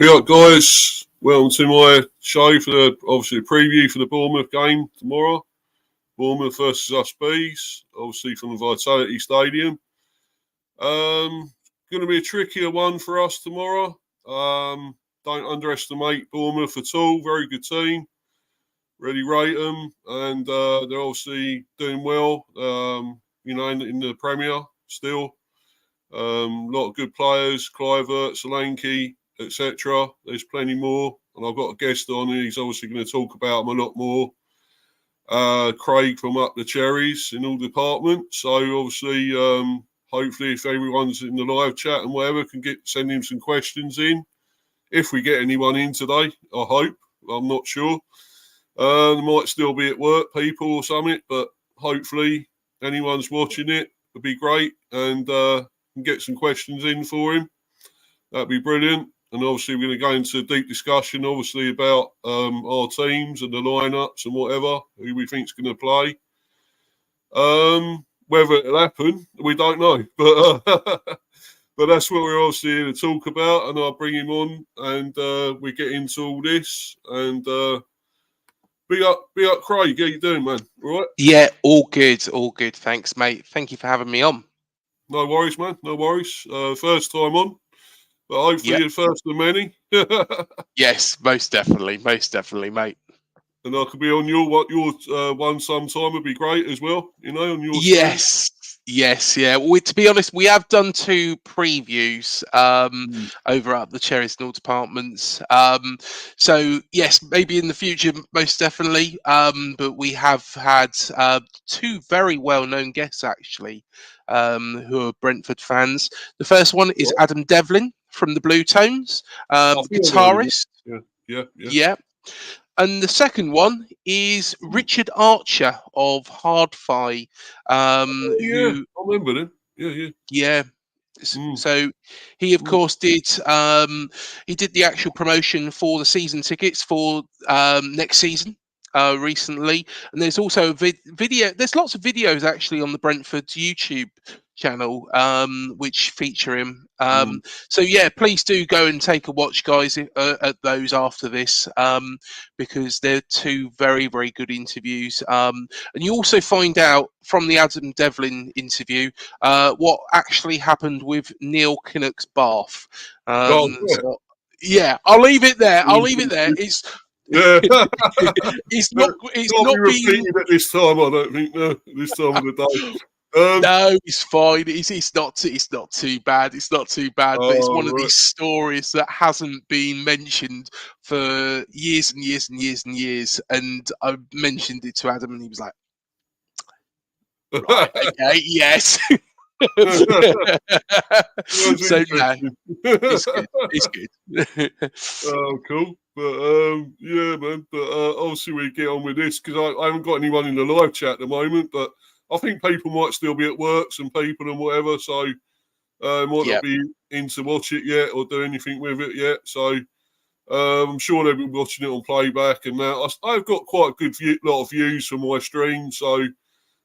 Yeah, guys, welcome to my show for obviously the preview for the Bournemouth game tomorrow. Bournemouth versus us Bees, obviously from the Vitality Stadium. Going to be a trickier one for us tomorrow. Don't underestimate Bournemouth at all. Very good team. Really rate them, and they're obviously doing well. In the Premier still. A lot of good players, Clivert, Solanke, etc. There's plenty more, and I've got a guest on. He's obviously going to talk about them a lot more. Craig from Up The Cherries in all departments. So obviously, hopefully, if everyone's in the live chat and whatever, can send him some questions in. If we get anyone in today, I hope. I'm not sure. They might still be at work, people or something, but hopefully, anyone's watching it would be great, and can get some questions in for him. That'd be brilliant. And obviously, we're going to go into a deep discussion, obviously, about our teams and the lineups and whatever, who we think's going to play. Whether it'll happen, we don't know. But but that's what we're obviously here to talk about. And I'll bring him on, and we get into all this. And big up, Craig. How you doing, man? All right? Yeah, all good, thanks, mate. Thank you for having me on. No worries, man. No worries. First time on, but hopefully the first of many. Yes, most definitely, mate. And I could be on your one sometime would be great as well. On your stream. Yes, yeah. To be honest, we have done 2 previews over Up The Cherries and all departments. So yes, maybe in the future, most definitely. But we have had 2 very well-known guests actually, who are Brentford fans. The first one is Adam Devlin from the Blue Tones, guitarist. Yeah. And the second one is Richard Archer of Hardfi. I remember him. Yeah. So he, of course, did the actual promotion for the season tickets for next season recently. And there's also a video. There's lots of videos actually on the Brentford's YouTube channel which feature him. So yeah, please do go and take a watch, guys, at those after this, because they're 2 very, very good interviews. And you also find out from the Adam Devlin interview what actually happened with Neil Kinnock's bath. So, yeah, I'll leave it there. It's it's not been at this time. I don't think this time of the day. No, it's fine. It's not too bad. It's not too bad. But it's one of these stories that hasn't been mentioned for years and years and years and years. And I mentioned it to Adam, and he was like, "Right, okay, yes." So no, it's good. Oh, cool. But yeah, man. But obviously we get on with this because I haven't got anyone in the live chat at the moment. But I think people might still be at work, some people and whatever. So might not be in to watch it yet or do anything with it yet. So I'm sure they'll be watching it on playback and that. I've got quite a good lot of views from my stream, so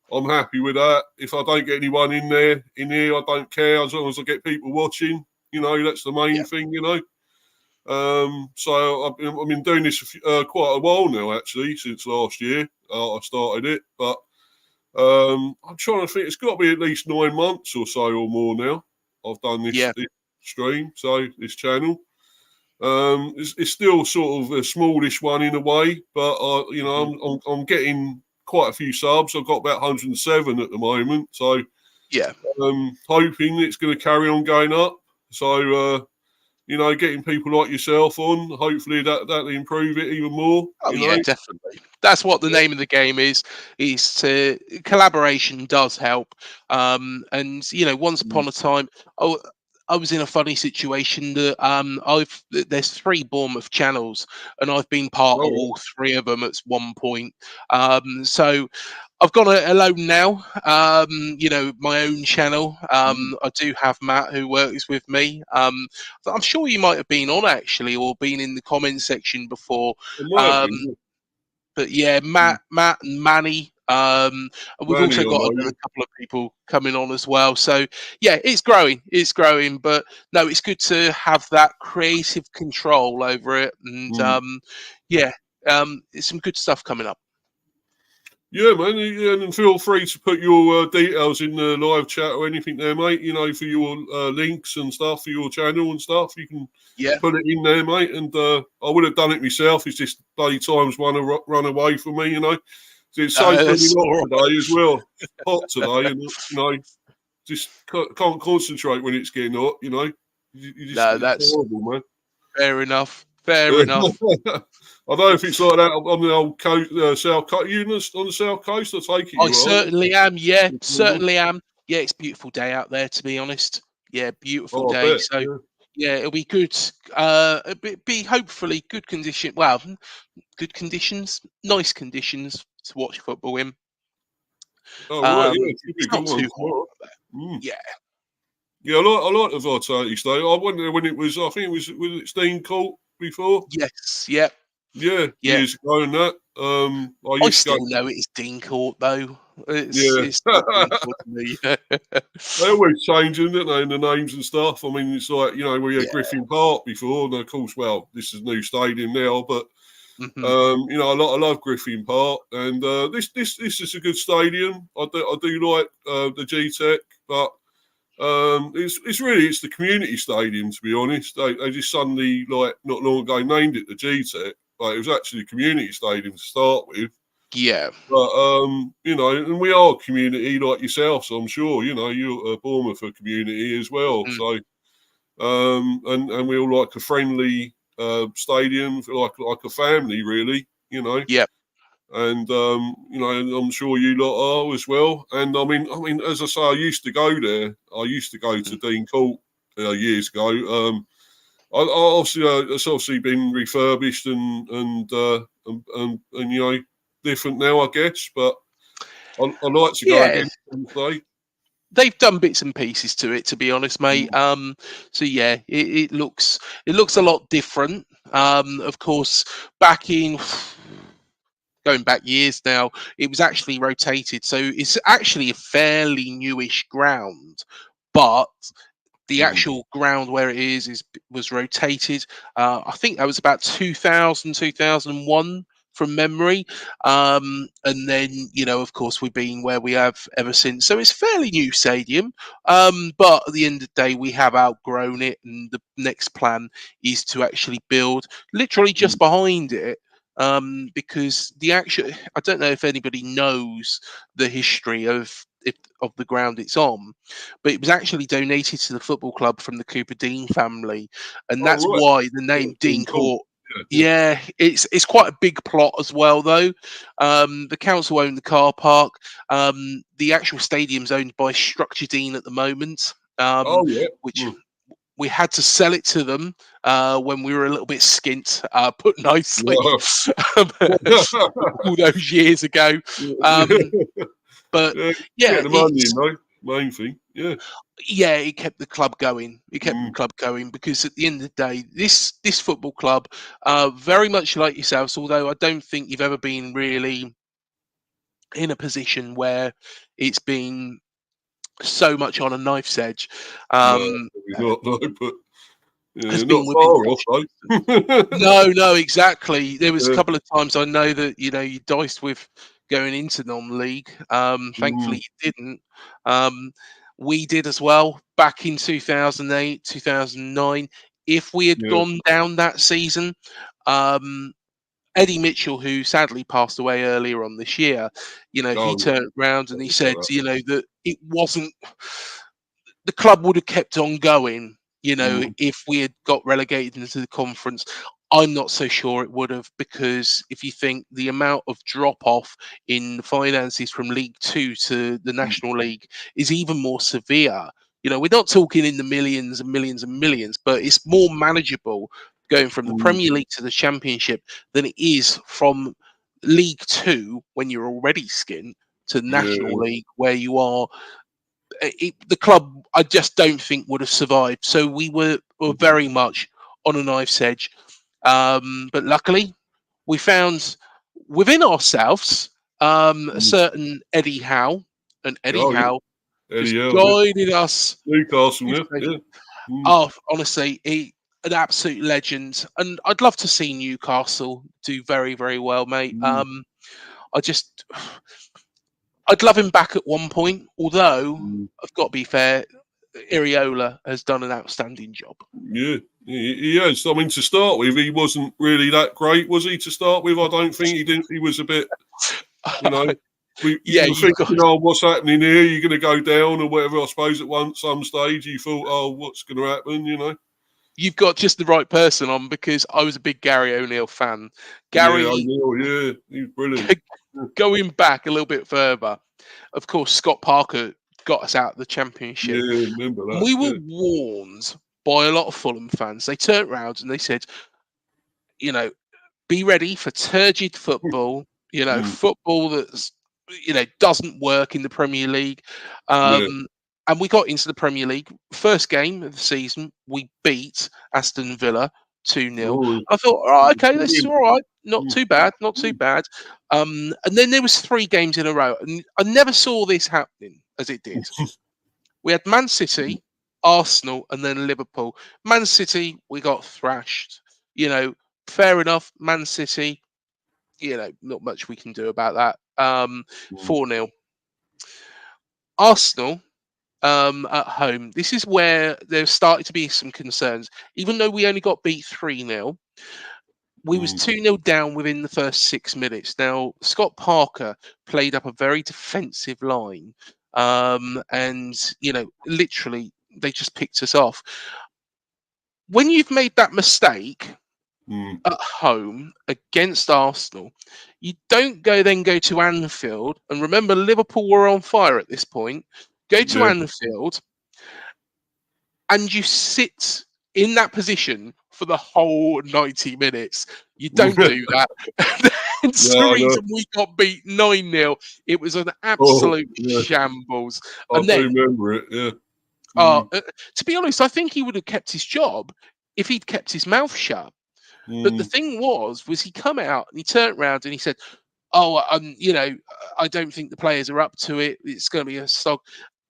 I'm happy with that. If I don't get anyone in here, I don't care as long as I get people watching. That's the main thing. So I've been doing this quite a while now, actually, since last year. I started it, but I'm trying to think. It's got to be at least 9 months or so or more now. I've done this stream, so this channel. It's still sort of a smallish one in a way, but I'm getting quite a few subs. I've got about 107 at the moment, so hoping it's going to carry on going up. So getting people like yourself on, hopefully that'll improve it even more. Yeah, definitely. That's what the name of the game is collaboration does help. And once upon a time, I was in a funny situation that there's 3 Bournemouth channels, and I've been part of all 3 of them at one point. So I've gone alone now. My own channel. I do have Matt who works with me. I'm sure you might have been on actually, or been in the comment section before. But yeah, Matt and Manny And we've Manny, also I got know another you. couple of people coming on as well. So yeah, it's growing. But no, it's good to have that creative control over it, and yeah, it's some good stuff coming up. Yeah, man, and feel free to put your details in the live chat or anything there, mate. You know, for your links and stuff for your channel and stuff, you can Yeah. put it in there, mate. And I would have done it myself. It's just bloody times run away from me, you know. So it's so bloody That's hot all right. today as well. Hot today, and you know, just can't concentrate when it's getting hot. You know, No, it's that's horrible, man. fair enough. Fair enough. I don't know if it's like that on the old coast, south coast. You on the south coast? I take it I you are. certainly am. Yeah, certainly am. Yeah, it's a beautiful day out there, to be honest. Yeah, beautiful Oh, I day. bet. So Yeah. yeah, it'll be good. Be hopefully good condition. Well, good conditions, nice conditions to watch football in. Oh, right. Yeah, it should be a It's good not one too hot. tomorrow. Mm. Yeah. Yeah, I like the Vitality Stadium. I went there when it was. I think was it Steam Court before. Yes. Yeah. Yeah, Yeah. years ago and that. I I used to still go. know it's Dean Court though. Yeah. It's still Dean Court to me. They always changing, don't they, in the names and stuff. I mean, it's like, you know, we had Yeah. Griffin Park before, and of course, well, this is a new stadium now, but Mhm. you know, I love Griffin Park, and this is a good stadium. I do like the G Tech, but it's the community stadium, to be honest. They just suddenly, like, not long ago named it the G Tech, but it was actually a community stadium to start with. Yeah. But you know, and we are a community like yourself, so I'm sure, you know, you're a Bournemouth a community as well. Mhm. So and we all like a friendly stadium, like a family, really, you know. Yeah. And you know, and I'm sure you lot are as well. And I mean, as I say, I used to go there. I used to go to Mhm. Dean Court years ago. I obviously it's obviously been refurbished and you know, different now, I guess. But I like to go Yeah. again someday. They've done bits and pieces to it, to be honest, mate. Mm, So yeah, it looks a lot different. Of course, back in going back years now, it was actually rotated, so it's actually a fairly newish ground, but the mm. actual ground where it is was rotated. I think that was about 2000, 2001 from memory. And then, of course, we've been where we have ever since. So it's a fairly new stadium. But at the end of the day, we have outgrown it. And the next plan is to actually build literally just Mm. behind it. Because I don't know if anybody knows the history of the ground it's on, but it was actually donated to the football club from the Cooper Dean family, and Oh, that's right. why the Yeah, name Dean Dean Court. Court. Yeah, yeah. Yeah, it's quite a big plot as well, though. The council own the car park. The actual stadium's owned by Structure Dean at the moment, Oh, yeah. which Mm. we had to sell it to them when we were a little bit skint, put nicely, um, all those years ago. Um, Yeah. but Yeah, yeah, get the money in it's though. Main thing. Yeah. yeah, it kept the club going. It kept the Mm, club going because at the end of the day, this football club, very much like yourselves, although I don't think you've ever been really in a position where it's been so much on a knife's edge. no, Um, probably not. No, but has yeah, been not within far off touch distance. though. No, no, exactly. There was a Yeah. couple of times I know that you diced with going into non-league. Thankfully Mm, you didn't. Um, we did as well back in 2008, 2009. If we had yeah. gone down that season, um, Eddie Mitchell, who sadly passed away earlier on this year, he Oh, yeah. turned round and Sorry he about said, that. that it wasn't the club would have kept on going, Mm, if we had got relegated into the conference. I'm not so sure it would have, because if you think the amount of drop off in finances from League Two to the mm, National League is even more severe. We're not talking in the millions and millions and millions, but it's more manageable going from the mm, Premier League to the Championship than it is from League Two, when you're already skint, to National yeah. League, where you are the club, I just don't think would have survived. So we were Mm, very much on a knife's edge. But luckily, we found within ourselves. A certain Eddie Howe, and Eddie Oh, yeah. Howe just Eddie Howe, yeah. guided us. Newcastle, yeah. Oh, honestly, an absolute legend, and I'd love to see Newcastle do very, very well, mate. I just, I'd love him back at one point. Although I've got to be fair, Iriola has done an outstanding job. Yeah, he has. I mean, to start with, he wasn't really that great, was he? To start with, I don't think he didn't. He was a bit, you know. You were you've got. thinking, oh, what's happening here? You're going to go down or whatever. I suppose at some stage you thought, oh, what's going to happen? You know. You've got just the right person on, because I was a big Gary O'Neill fan. Yeah, Gary, O'Neill, yeah, he's brilliant. going back a little bit further, of course, Scott Parker got us out of the Championship. Yeah, remember that. We were Yeah. warned by a lot of Fulham fans. They turned around and they said, you know, be ready for turgid football, football that's, doesn't work in the Premier League. Yeah. And we got into the Premier League. First game of the season, we beat Aston Villa 2-0. Oh, I thought, all right, okay, this is brilliant. all right. Not too bad, not too bad. And then there was 3 games in a row. And I never saw this happening as it did. We had Man City, Arsenal, and then Liverpool. Man City, we got thrashed. Fair enough. Man City, not much we can do about that. 4-0. Arsenal, at home. This is where there's started to be some concerns. Even though we only got beat 3-0, we was 2-0 down within the first 6 minutes. Now, Scott Parker played up a very defensive line. And, literally, they just picked us off. When you've made that mistake at home against Arsenal, you don't go to Anfield. And remember, Liverpool were on fire at this point. Go to Anfield and you sit in that position for the whole 90 minutes. You don't do that. That's the reason we got beat 9-0. It was an absolute shambles. I And then, remember it, yeah. to be honest, I think he would have kept his job if he'd kept his mouth shut. But the thing was he come out and he turned around and he said, "Oh, I don't think the players are up to it. It's going to be a slog."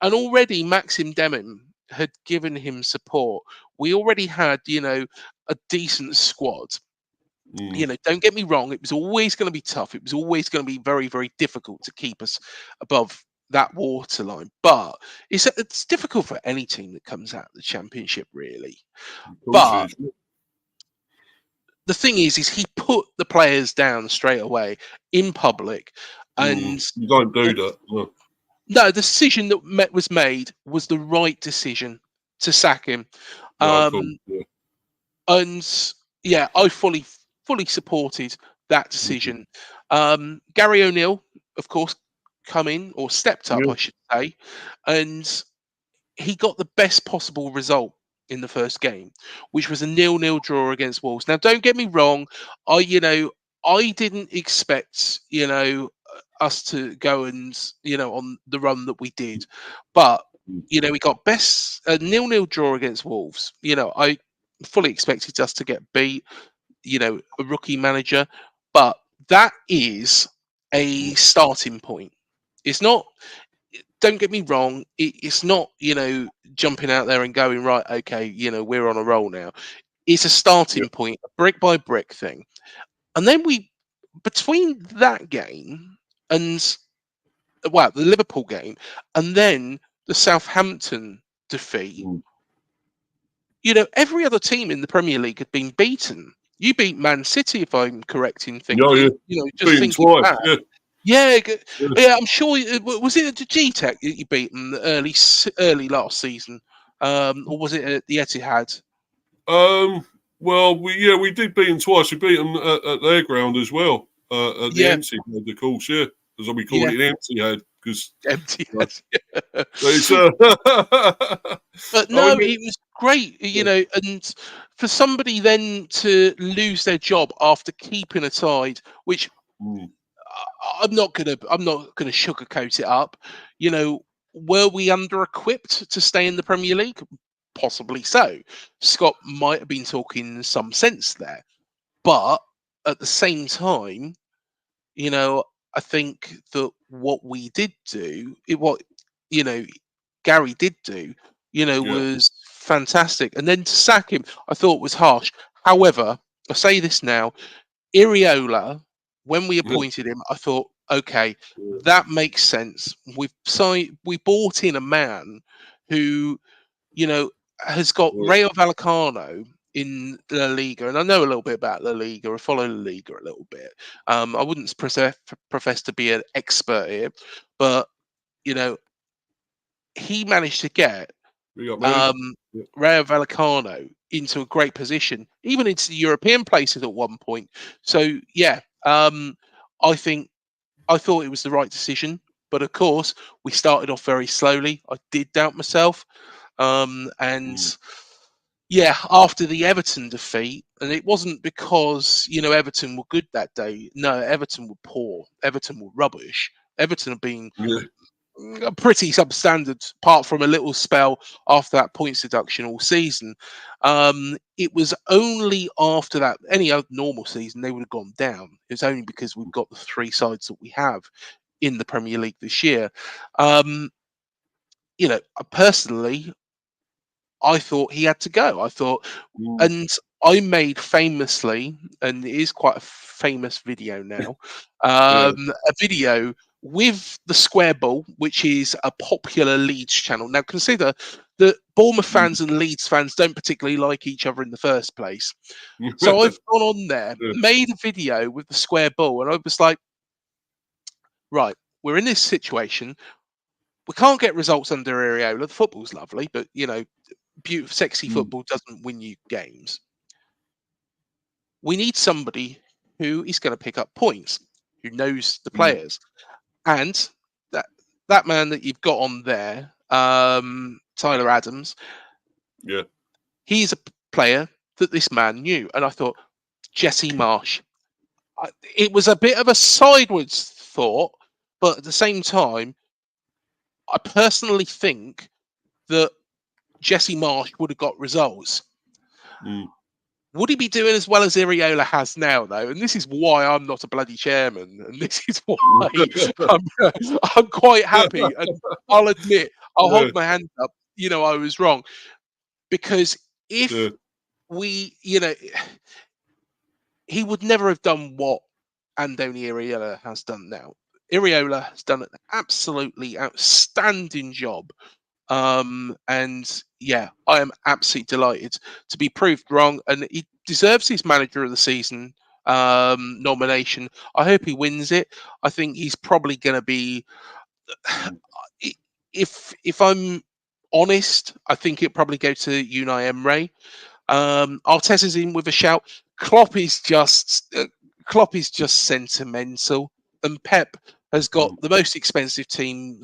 And already Maxim Deming had given him support. We already had, a decent squad. Don't get me wrong. It was always going to be tough. It was always going to be very, very difficult to keep us above that waterline. But it's difficult for any team that comes out of the Championship, really. But the thing is he put the players down straight away in public, and you don't do that. No. No, the decision that was made was the right decision to sack him. And I fully supported that decision. Gary O'Neill, of course, come in, or stepped up, I should say, and he got the best possible result in the first game, which was a 0-0 draw against Wolves. Now, don't get me wrong, I didn't expect, us to go and, on the run that we did, but we got best a 0-0 draw against Wolves. I fully expected us to get beat, a rookie manager, but that is a starting point. It's not. Don't get me wrong. It's not, jumping out there and going, right, okay, we're on a roll now. It's a starting point, a brick by brick thing. And then between that game and, the Liverpool game, and then the Southampton defeat, every other team in the Premier League had been beaten. You beat Man City, if I'm correct in thinking. Just thinking twice, back. Yeah, I'm sure. Was it at G-Tech that you beat them early last season, or was it at the Etihad? Well, we did beat them twice. We beat them at their ground as well, at the Etihad, of course, as we call it, the Etihad, because Etihad. But no, it was great, and for somebody then to lose their job after keeping a side, which. I'm not gonna sugarcoat it up. Were we under equipped to stay in the Premier League? Possibly so. Scott might have been talking some sense there, but at the same time, I think that what we did do, what you know, Gary did do, Yeah. was fantastic. And then to sack him, I thought was harsh. However, I say this now, Iriola, when we Yeah. appointed him, I thought, okay, Yeah. that makes sense. We bought in a man who, you know, has got Yeah. Rayo Vallecano in La Liga, and I know a little bit about La Liga. I follow La Liga a little bit. I wouldn't profess to be an expert here, but you know, he managed to get Big up, man. um, Yeah. Rayo Vallecano into a great position, even into the European places at one point. So yeah, I think I thought it was the right decision, but of course we started off very slowly. I did doubt myself, and Mm. yeah, after the Everton defeat, and it wasn't because Everton were good that day. No, Everton were poor. Everton were rubbish. Everton have been Yeah. pretty substandard, apart from a little spell after that points deduction all season. It was only after that, any other normal season, they would have gone down. It's only because we've got the three sides that we have in the Premier League this year. Um, Personally, I thought he had to go. I thought, Mm. and I made famously, and it is quite a famous video now, Yeah. a video with the Square Ball, which is a popular Leeds channel. Now, consider that Bournemouth Mm. fans and Leeds fans don't particularly like each other in the first place. So I've gone on there, Yeah. made a video with the Square Ball, and I was like, right, we're in this situation. We can't get results under Areola. The football's lovely, but beautiful, sexy Mm. football doesn't win you games. We need somebody who is going to pick up points, who knows the Mm. players, and that man that you've got on there, Tyler Adams, Yeah. he's a player that this man knew, and I thought Jesse Marsh. It was a bit of a sideways thought, but at the same time, I personally think that Jesse Marsh would have got results. Mm. Would he be doing as well as Iriola has now, though? And this is why I'm not a bloody chairman, and this is why I'm, I'm quite happy. And I'll admit, I'll Yeah. hold my hand up. I was wrong, because Yeah. if we, he would never have done what Andoni Iriola has done now. Iriola has done an absolutely outstanding job. And yeah, I am absolutely delighted to be proved wrong, and he deserves his manager of the season nomination. I hope he wins it. I think he's probably going to be, Mm. if I'm honest, I think it'll probably go to Unai Emery. Arteta's in with a shout. Klopp is just sentimental, and Pep has got Mm. the most expensive team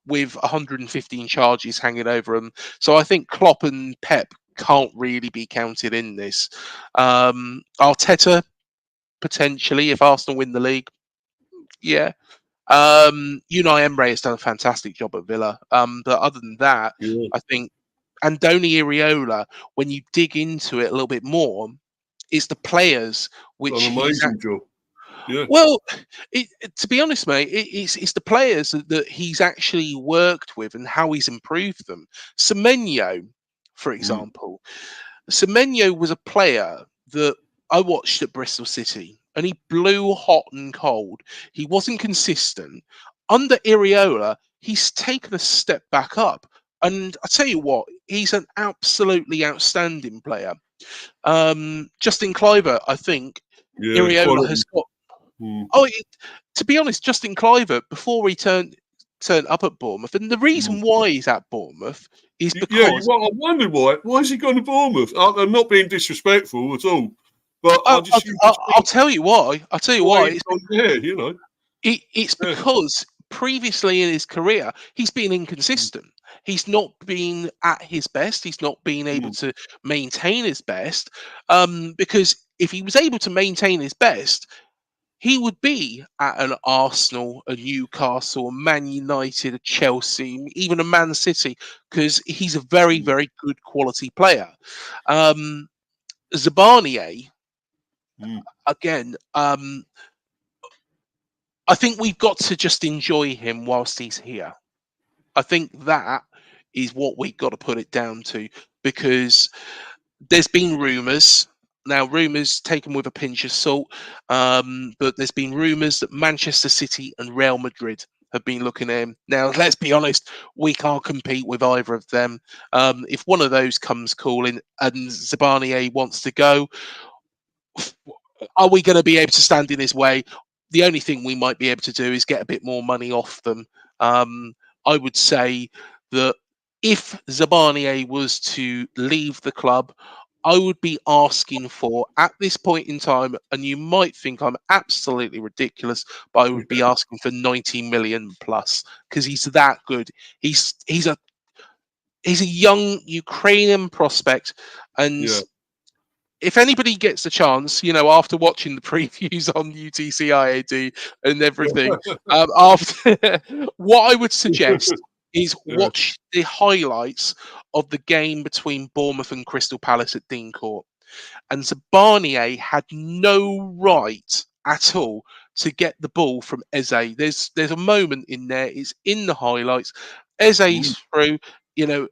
with 115 charges hanging over them. So I think Klopp and Pep can't really be counted in this. Arteta potentially, if Arsenal win the league, yeah. Unai Emery has done a fantastic job at Villa. But other than that, Yeah. I think Andoni Iriola, when you dig into it a little bit more, is the players Done which an amazing job. Yeah. well, to be honest, mate, it's the players that he's actually worked with and how he's improved them. Semenyo, for Mm. example, Semenyo was a player that I watched at Bristol City, and he blew hot and cold. He wasn't consistent. Under Iriola, he's taken a step back up. And I tell you what, he's an absolutely outstanding player. Justin Cliver, I think Yeah. Iriola has Quality. got. Mm. Oh, to be honest, Justin Cliver, before he turned up at Bournemouth, and the Mm. reason why he's at Bournemouth is Yeah. because Well, I wondered why. Why is he going to Bournemouth? I'm not being disrespectful at all, but I, I I, just used to I'll think tell you why. I'll tell you why why. he's gone there. You know. It's Yeah. because previously in his career he's been Mm. inconsistent. He's not been at his best. He's not been able Mm. to maintain his best. Because if he was able to maintain his best, he would be at an Arsenal, a Newcastle, a Man United, a Chelsea, even a Man City, because he's a very, Mm. very good quality player. Um, Zabanier, Mm. again, I think we've got to just enjoy him whilst he's here. I think that is what we've got to put it down to, because there's been rumours. Now, rumours taken with a pinch of salt, but there's been rumours that Manchester City and Real Madrid have been looking at him. Now, let's be honest, we can't compete with either of them. If one of those comes calling and Zabanier wants to go, are we going to be able to stand in his way? The only thing we might be able to do is get a bit more money off them. Um, I would say that if Zabanier was to leave the club, I would be asking for, at this point in time, and you might think I'm absolutely ridiculous, but I would be asking for 90 million plus, because he's that good. He's a young Ukrainian prospect, and Yeah. if anybody gets the chance, after watching the previews on UTC and everything, after what I would suggest is Yeah. watch the highlights of the game between Bournemouth and Crystal Palace at Dean Court. And Zabanier had no right at all to get the ball from Eze. There's a moment in there, it's in the highlights. Eze's through, you know,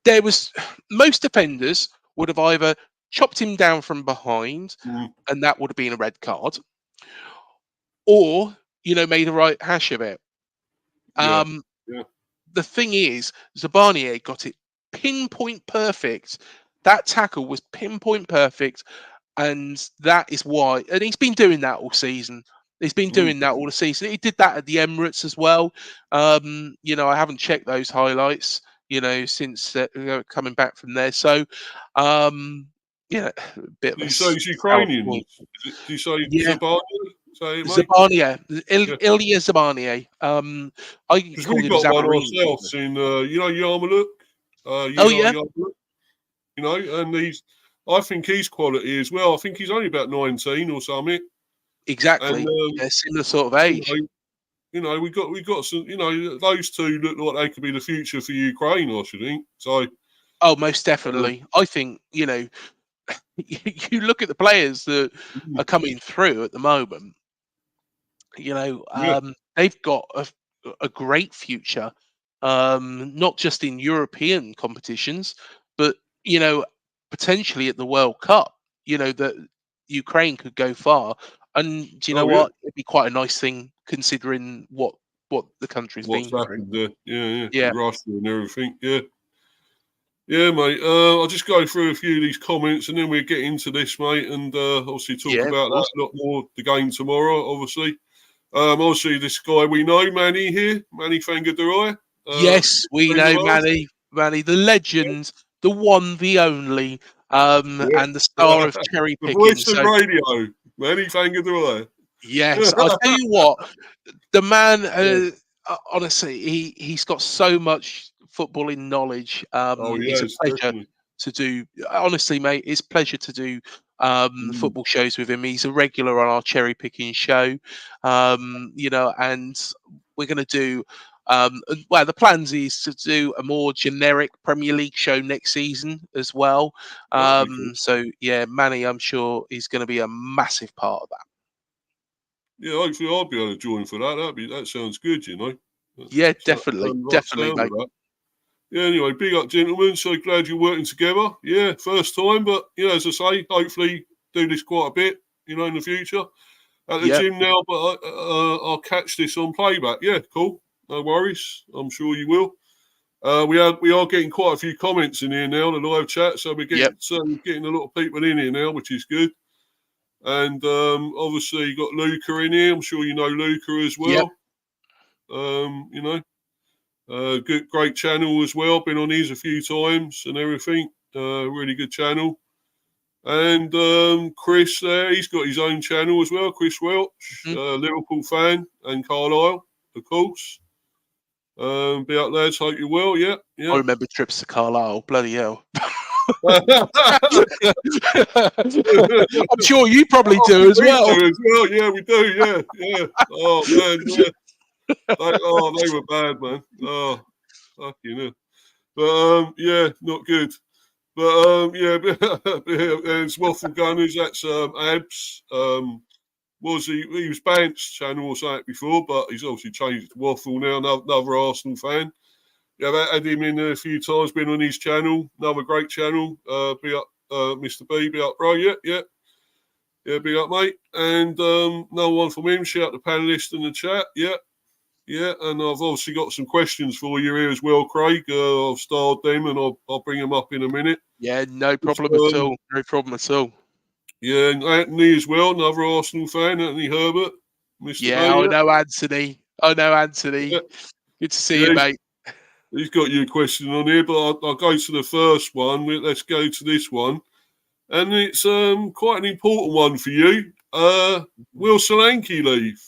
there was most defenders would have either chopped him down from behind, and that would have been a red card, or made a right hash of it. Yeah. Yeah. The thing is, Zabanier got it pinpoint perfect. That tackle was pinpoint perfect, and that is why. And he's been doing that all season. He's been doing that all the season. He did that at the Emirates as well. I haven't checked those highlights, since coming back from there. So, a bit of Do a you say it's sour Ukrainian? point. Do you say Yeah, Zabania? Say it, mate. Zabanier, Yeah. Ilya Zabanier. I Because call we've him got one Zabarini. ourselves in, Yarmulke. Oh yeah, Yarmulke, and I think he's quality as well. I think he's only about 19 or something. And, exactly. Yeah, similar sort of age. we got some, those two look like they could be the future for Ukraine, I should think. So, Oh, most definitely. I think you look at the players that are coming through at the moment. yeah, They've got a great future, not just in European competitions, but potentially at the World Cup. That Ukraine could go far, and do you know oh yeah, what? It'd be quite a nice thing considering what the country's what's been through. happened there? Yeah, Yeah, with Russia and everything. Yeah. Yeah, mate. I'll just go through a few of these comments and then we'll get into this, mate, and obviously talk yeah, of about that course. a lot more. The game tomorrow, obviously. Obviously, this guy we know, Manny here, Manny Fangadurai. Yes, we Friend of know ours. Manny, the legend, the one, the only, Yeah. and the star of cherry The picking. voice of So radio, Manny Fangadurai. yes, I'll tell you what, the man, Yeah. honestly, he's got so much footballing knowledge. Oh, It's a yes, pleasure definitely. to do. Honestly, mate, it's a pleasure to do Mm. football shows with him. He's a regular on our cherry picking show, and we're going to do. Well, the plans is to do a more generic Premier League show next season as well. That'd be good. So yeah, Manny, I'm sure is going to be a massive part of that. Yeah, hopefully I'll be able to join for that. That sounds good, Yeah, Sounds definitely, right definitely, sound of mate. that. Yeah, anyway, big up, gentlemen. So glad you're working together. Yeah, first time, but, as I say, hopefully do this quite a bit, in the future. At the Yep, gym now, but I'll catch this on playback. Yeah, cool. No worries. I'm sure you will. We are getting quite a few comments in here now, the live chat, so we're yep, getting a lot of people in here now, which is good. And obviously, you got Luca in here. I'm sure you know Luca as yep. well. Good, great channel as well. Been on his a few times and everything. Really good channel. And Chris there, he's got his own channel as well. Chris Welch, Mhm. Liverpool fan, and Carlisle, of course. Be up, lads. Hope you're well. Yeah, I yeah. remember trips to Carlisle. Bloody hell. Oh, I'm sure you probably do as we well. do as well. Yeah, we do. Yeah, yeah. Oh man, yeah. They were bad, man. Oh, fucking hell. But yeah, not good. But yeah, it's Waffle Gunners. That's Abs. he was Bant's channel or something before, but he's obviously changed it to Waffle now. Another Arsenal fan. Yeah, I've had him in a few times. Been on his channel. Another great channel. Be up, Mr. B. Be up, bro. Yeah. Be up, mate. And another one from him. Shout out the panelists in the chat. Yeah, and I've obviously got some questions for you here as well, Craig. I've starred them, and I'll bring them up in a minute. Yeah, no problem at all. No problem at all. Yeah, and Anthony as well, another Arsenal fan, Anthony Herbert. Mr. Yeah, B, I know Anthony. Yeah. Good to see you, mate. He's got you a question on here, but I'll go to the first one. Let's go to this one. And it's quite an important one for you. Will Solanke leave?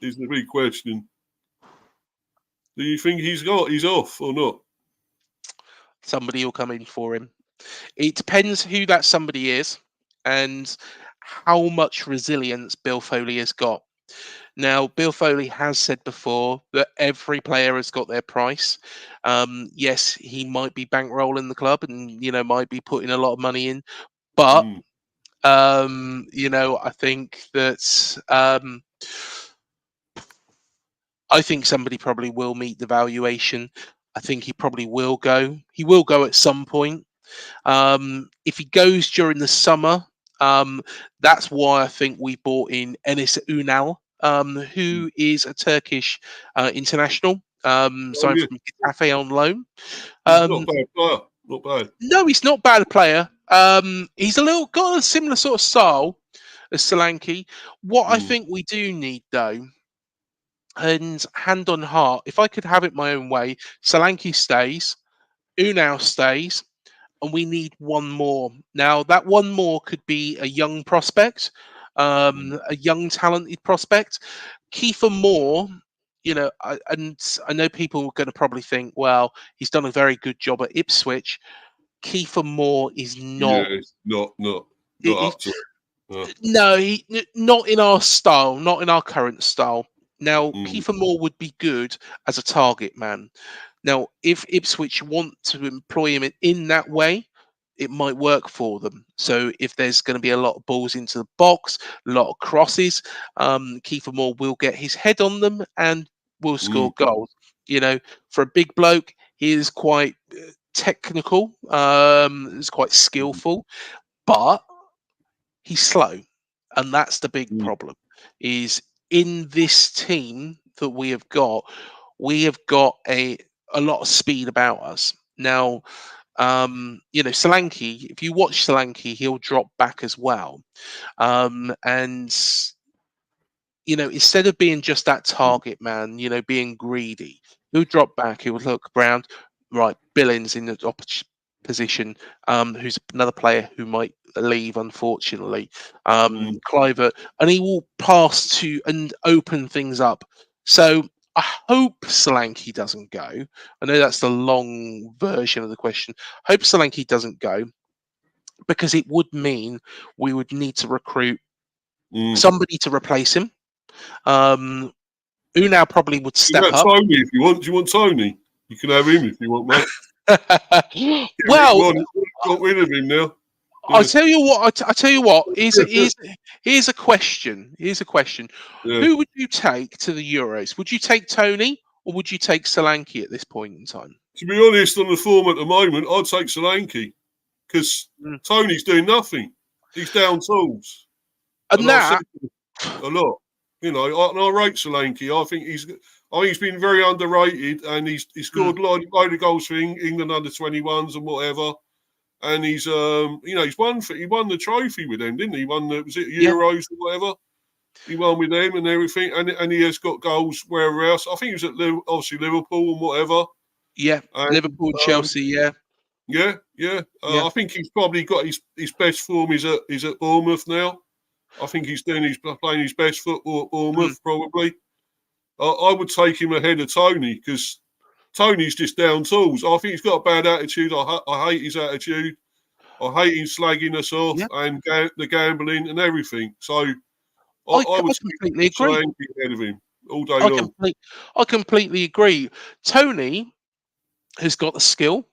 Is the big question. Do you think he's off or not? Somebody will come in for him. It depends who that somebody is and how much resilience Bill Foley has got. Now, Bill Foley has said before that every player has got their price. Yes, he might be bankrolling the club and, might be putting a lot of money in. But, I think that I think somebody probably will meet the valuation. I think he probably will go. He will go at some point. If he goes during the summer, that's why I think we bought in Enis Ünal, who is a Turkish international, signed from Getafe on loan. He's not a bad player. Not bad. No, he's not bad player. He's got a similar sort of style as Solanke. What I think we do need, though, and hand on heart, if I could have it my own way, Solanke stays, Ünal stays, and we need one more. Now, that one more could be a young prospect, a young talented prospect. Kiefer Moore, and I know people are going to probably think, well, he's done a very good job at Ipswich. Kiefer Moore is not. Yeah, it's not up to it. No, not in our style, not in our current style. Now, Kiefer Moore would be good as a target man. Now, if Ipswich want to employ him in that way, it might work for them. So if there's going to be a lot of balls into the box, a lot of crosses, Kiefer Moore will get his head on them and will score goals. For a big bloke, he is quite technical, is quite skillful, but he's slow. And that's the big problem, is in this team that we have got a lot of speed about us. Now, Solanke, if you watch Solanke, he'll drop back as well. And, instead of being just that target man, being greedy, he'll drop back, he'll look around, right, Billings in the position, who's another player who might leave, unfortunately, Cliver, and he will pass to and open things up. So I hope Solanke doesn't go. I know that's the long version of the question. I hope Solanke doesn't go, because it would mean we would need to recruit somebody to replace him. Ünal probably would step up. Tony, if you want. Do you want Tony? You can have him if you want, mate. Well, got rid of him now. I'll tell you what. I tell you what. Here's a question. Yeah. Who would you take to the Euros? Would you take Tony or would you take Solanke at this point in time? To be honest, on the form at the moment, I'd take Solanke, because Tony's doing nothing. He's down tools, and that a lot. And I rate Solanke. I think he's been very underrated, and he's scored a load of goals for England under 21s and whatever. And he's he's won the trophy with them, didn't he? He won Euros or whatever. He won with them and everything, and he has got goals wherever else. I think he was at obviously Liverpool and whatever. Yeah, and, Liverpool, Chelsea, yeah. I think he's probably got his best form is at Bournemouth now. I think he's playing his best football at Bournemouth probably. I would take him ahead of Tony, because Tony's just down tools. I think he's got a bad attitude. I hate his attitude. I hate him slagging us off and the gambling and everything. So I would completely agree. Ahead of him all day long. I completely agree. Tony has got the skill.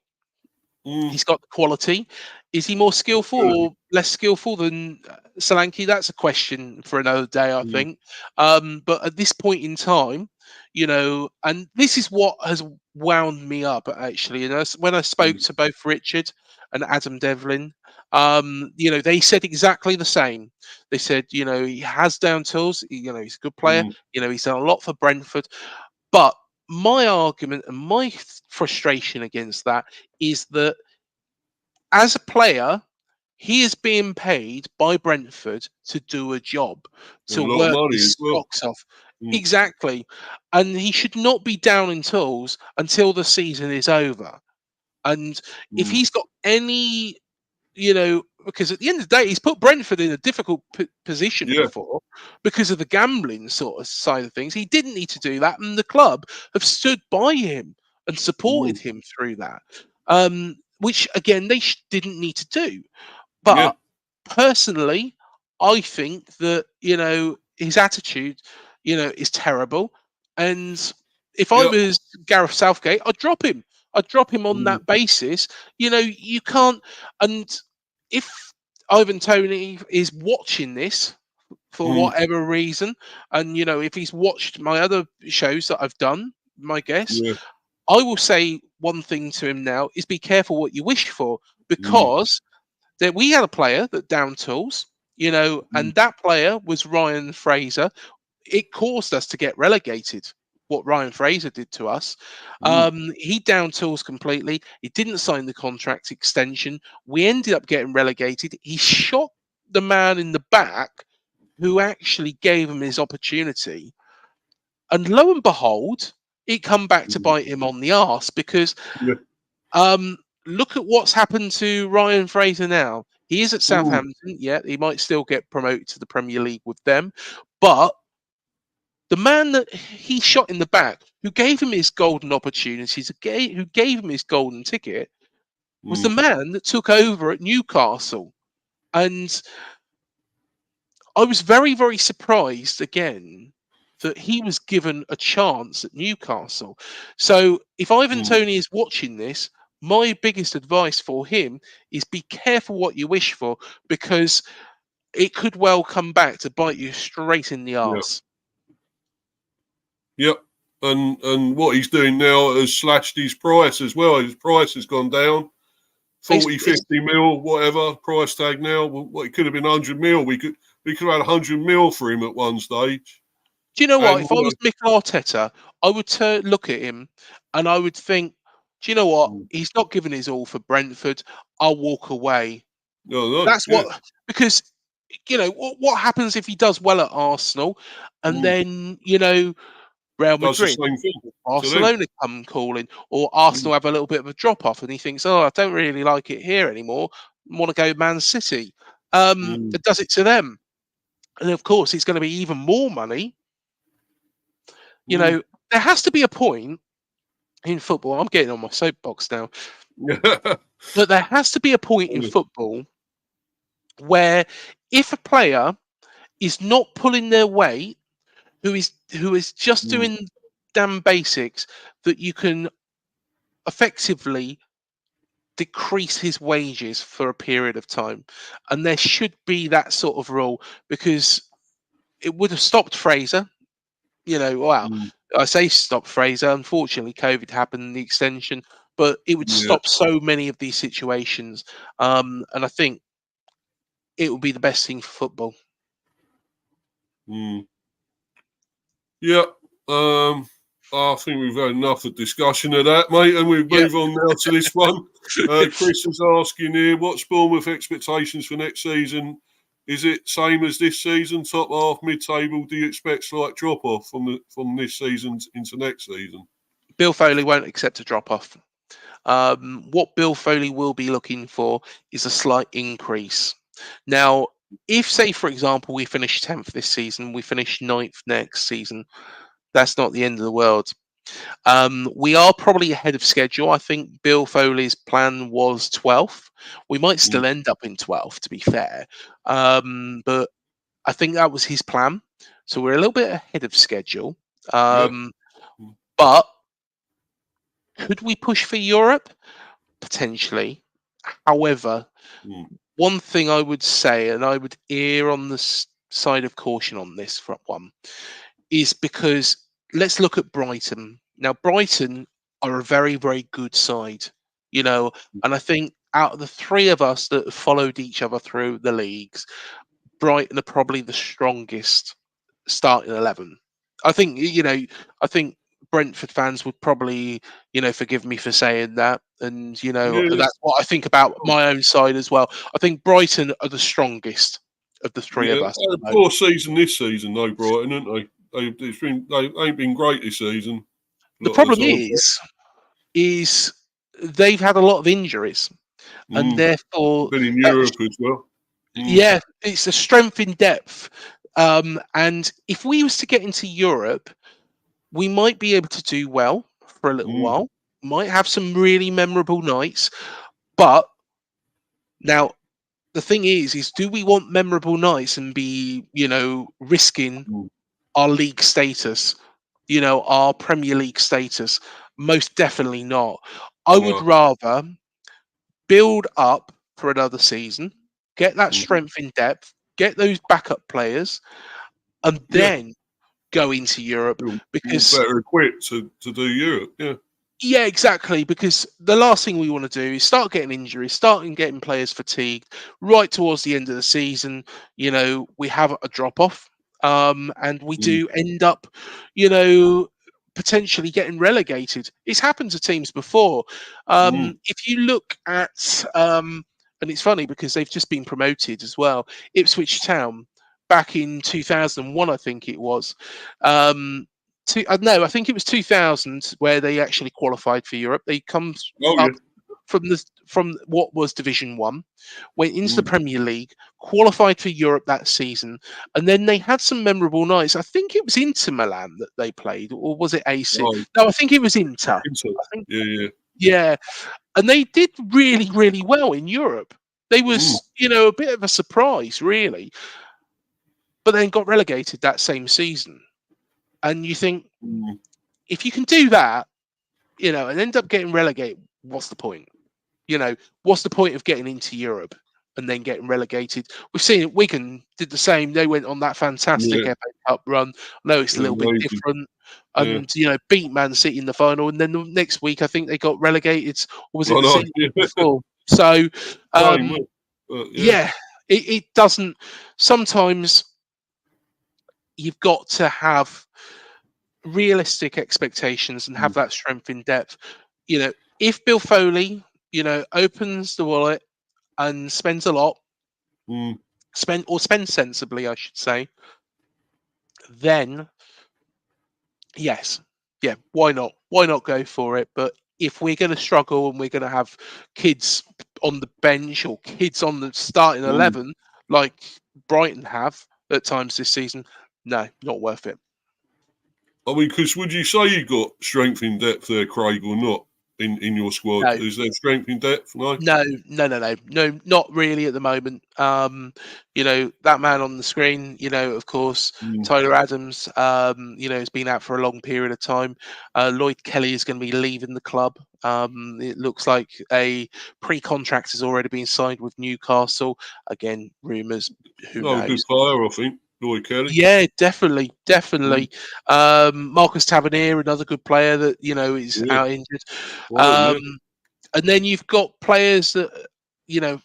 He's got the quality. Is he more skillful or less skillful than Solanke? That's a question for another day, I think. But at this point in time, and this is what has wound me up actually. And when I spoke to both Richard and Adam Devlin, they said exactly the same. They said, he has down tools. He's a good player. He's done a lot for Brentford. But my argument and my frustration against that is that as a player, he is being paid by Brentford to do a job, A to lot of work money as his well. socks off. Exactly. And he should not be down in tools until the season is over. And if he's got any, because at the end of the day, he's put Brentford in a difficult position Yeah. before because of the gambling sort of side of things. He didn't need to do that. And the club have stood by him and supported him through that, which, again, they didn't need to do. Yeah. But personally, I think that, his attitude, is terrible. And if I Yeah. was Gareth Southgate, I'd drop him. I'd drop him on that basis. You can't. And if Ivan Toney is watching this for whatever reason, and, if he's watched my other shows that I've done, my guess, Yeah. I will say one thing to him now is be careful what you wish for, Mm. because that we had a player that down tools, and that player was Ryan Fraser. It caused us to get relegated. What Ryan Fraser did to us, he down tools completely. He didn't sign the contract extension. We ended up getting relegated. He shot the man in the back who actually gave him his opportunity, and lo and behold, it come back to bite him on the arse because Yeah. look at what's happened to Ryan Fraser now. He is at Mm. Southampton, yeah. He might still get promoted to the Premier League with them, but the man that he shot in the back, who gave him his golden opportunities, who gave him his golden ticket, was the Mm. man that took over at Newcastle. And I was very, very surprised again that he was given a chance at Newcastle. So if Ivan Mm. Toney is watching this, my biggest advice for him is be careful what you wish for, because it could well come back to bite you straight in the Yeah. arse. Yep. And what he's doing now has slashed his price as well. His price has gone down. 40, 50 mil, whatever price tag now. What it could have been 100 mil. We could have had 100 mil for him at one stage. Do you know what? And If I was Mikel Arteta, I would look at him and I would think, do you know what? He's not giving his all for Brentford. I'll walk away. no, That's what, because, what happens if he does well at Arsenal and then, Real does the Madrid, same thing to them. Barcelona come calling, or Arsenal have a little bit of a drop off and he thinks, oh, I don't really like it here anymore. I want to go Man City. It does it to them. And of course, it's going to be even more money. There has to be a point in football. I'm getting on my soapbox now. But there has to be a point in football where if a player is not pulling their weight, who is just doing damn basics, that you can effectively decrease his wages for a period of time. And there should be that sort of rule, because it would have stopped Fraser. Wow. I say stop Fraser. Unfortunately, COVID happened, the extension, but it would stop so many of these situations. And I think it would be the best thing for football. Yeah. I think we've had enough of discussion of that, mate, and we move on now to this one. Chris is asking here, what's Bournemouth expectations for next season? Is it same as this season, top half, mid-table? Do you expect slight drop-off from this season into next season? Bill Foley won't accept a drop-off. What Bill Foley will be looking for is a slight increase. Now, if, say, for example, we finish 10th this season, we finish 9th next season, that's not the end of the world. We are probably ahead of schedule. I think Bill Foley's plan was 12th. We might still end up in 12th, to be fair. But I think that was his plan. So we're a little bit ahead of schedule. But could we push for Europe? potentially. However, one thing I would say, and I would err on the side of caution on this front one, is because let's look at Brighton. Now, Brighton are a very, very good side, and I think out of the three of us that have followed each other through the leagues, Brighton are probably the strongest starting 11. I think, I think Brentford fans would probably, forgive me for saying that. And, Yeah, that's what I think about my own side as well. I think Brighton are the strongest of the three of yeah. us They at had the a moment. poor season this season, though, Brighton, haven't they? They ain't been great this season. A The lot of the problem time. is they've had a lot of injuries, and Mm. therefore, Been in Europe as well. Mm. yeah, it's a strength in depth. And if we was to get into Europe, we might be able to do well for a little Mm. while. Might have some really memorable nights, but now the thing is do we want memorable nights and be, risking Mm. our league status, our Premier League status? Most definitely not. I would No. rather build up for another season, get that Mm. strength in depth, get those backup players, and Yeah. then go into Europe You're because better equipped to do Europe. Yeah. yeah, exactly. Because the last thing we want to do is start getting injuries, starting getting players fatigued right towards the end of the season. We have a drop off, and we Mm. do end up, you know, potentially getting relegated. It's happened to teams before. Mm. If you look at, and it's funny because they've just been promoted as well. Ipswich Town back in 2001, I think it was. No, I think it was 2000 where they actually qualified for Europe. They come Oh yeah. up from what was Division One, went into the Mm. Premier League, qualified for Europe that season, and then they had some memorable nights. I think it was Inter Milan that they played, or was it AC? Oh, No, I think it was Inter. Inter. I think Yeah, yeah. yeah, and they did really, really well in Europe. They Mm. was, a bit of a surprise, really, but then got relegated that same season. And you think Mm. if you can do that, and end up getting relegated, what's the point? What's the point of getting into Europe and then getting relegated? We've seen it. Wigan did the same. They went on that fantastic Yeah. FA Cup run. I know it's a little bit Amazing. different, Yeah. and beat Man City in the final. And then the next week, I think they got relegated. Or was it I the know. season Yeah. before? So, Same. um, But yeah. yeah, it doesn't. Sometimes you've got to have realistic expectations and have Mm. that strength in depth. If Bill Foley, opens the wallet and spends a lot, Mm. spends sensibly, I should say, then yes, yeah, why not? Why not go for it? But if we're going to struggle and we're going to have kids on the bench or kids on the starting Mm. 11, like Brighton have at times this season, no, not worth it. I mean, because would you say you got strength in depth there, Craig, or not in your squad? No, Is there strength in depth? No. no, not really at the moment. That man on the screen, of course, Mm. Tyler Adams, has been out for a long period of time. Lloyd Kelly is going to be leaving the club. It looks like a pre-contract has already been signed with Newcastle. Again, rumours. Who No, a good knows? player, I think. Lloyd Kelly. Yeah, definitely, Mm. definitely. Marcus Tavernier, another good player that is Yeah. out injured. Oh Um, yeah. and then you've got players that, you know,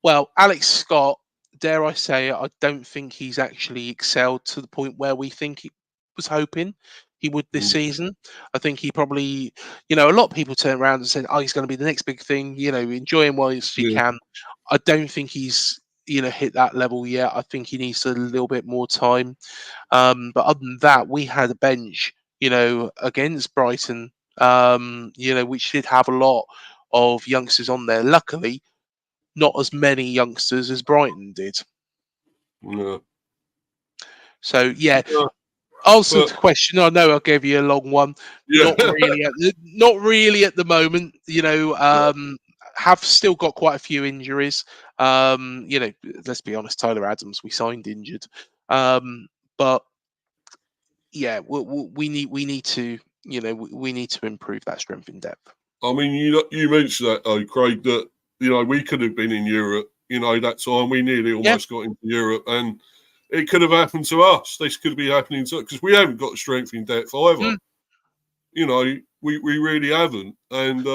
well, Alex Scott, dare I say it, I don't think he's actually excelled to the point where we think he was hoping he would this Mm. season. I think he probably, a lot of people turn around and said, oh, he's going to be the next big thing, enjoy him whilst you Yeah. can. I don't think he's, hit that level yet. I think he needs a little bit more time. But other than that, we had a bench, against Brighton, which did have a lot of youngsters on there. Luckily, not as many youngsters as Brighton did. Yeah. So yeah, Yeah. answer But the question. I know I gave you a long one. yeah. Not really at the moment. Have still got quite a few injuries. Let's be honest. Tyler Adams, we signed injured. But yeah, we need to we need to improve that strength in depth. I mean, you mentioned that though, Craig, that we could have been in Europe. That time we nearly Yeah. almost got into Europe, and it could have happened to us. This could be happening to because we haven't got the strength in depth either. We really haven't, and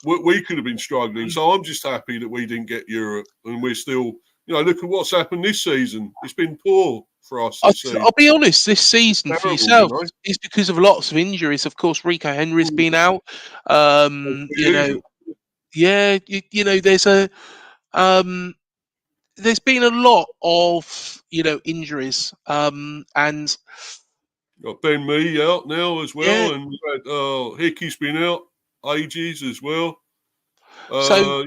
we could have been struggling. So I'm just happy that we didn't get Europe, and we're still. Look at what's happened this season. It's been poor for us this season. I'll be honest, this season for Terrible, yourself is because of lots of injuries. Of course, Rico Henry's been out. Yeah, there's been a lot of injuries, and got Ben Mee out now as well, yeah. and we've had Hickey's been out ages as well. So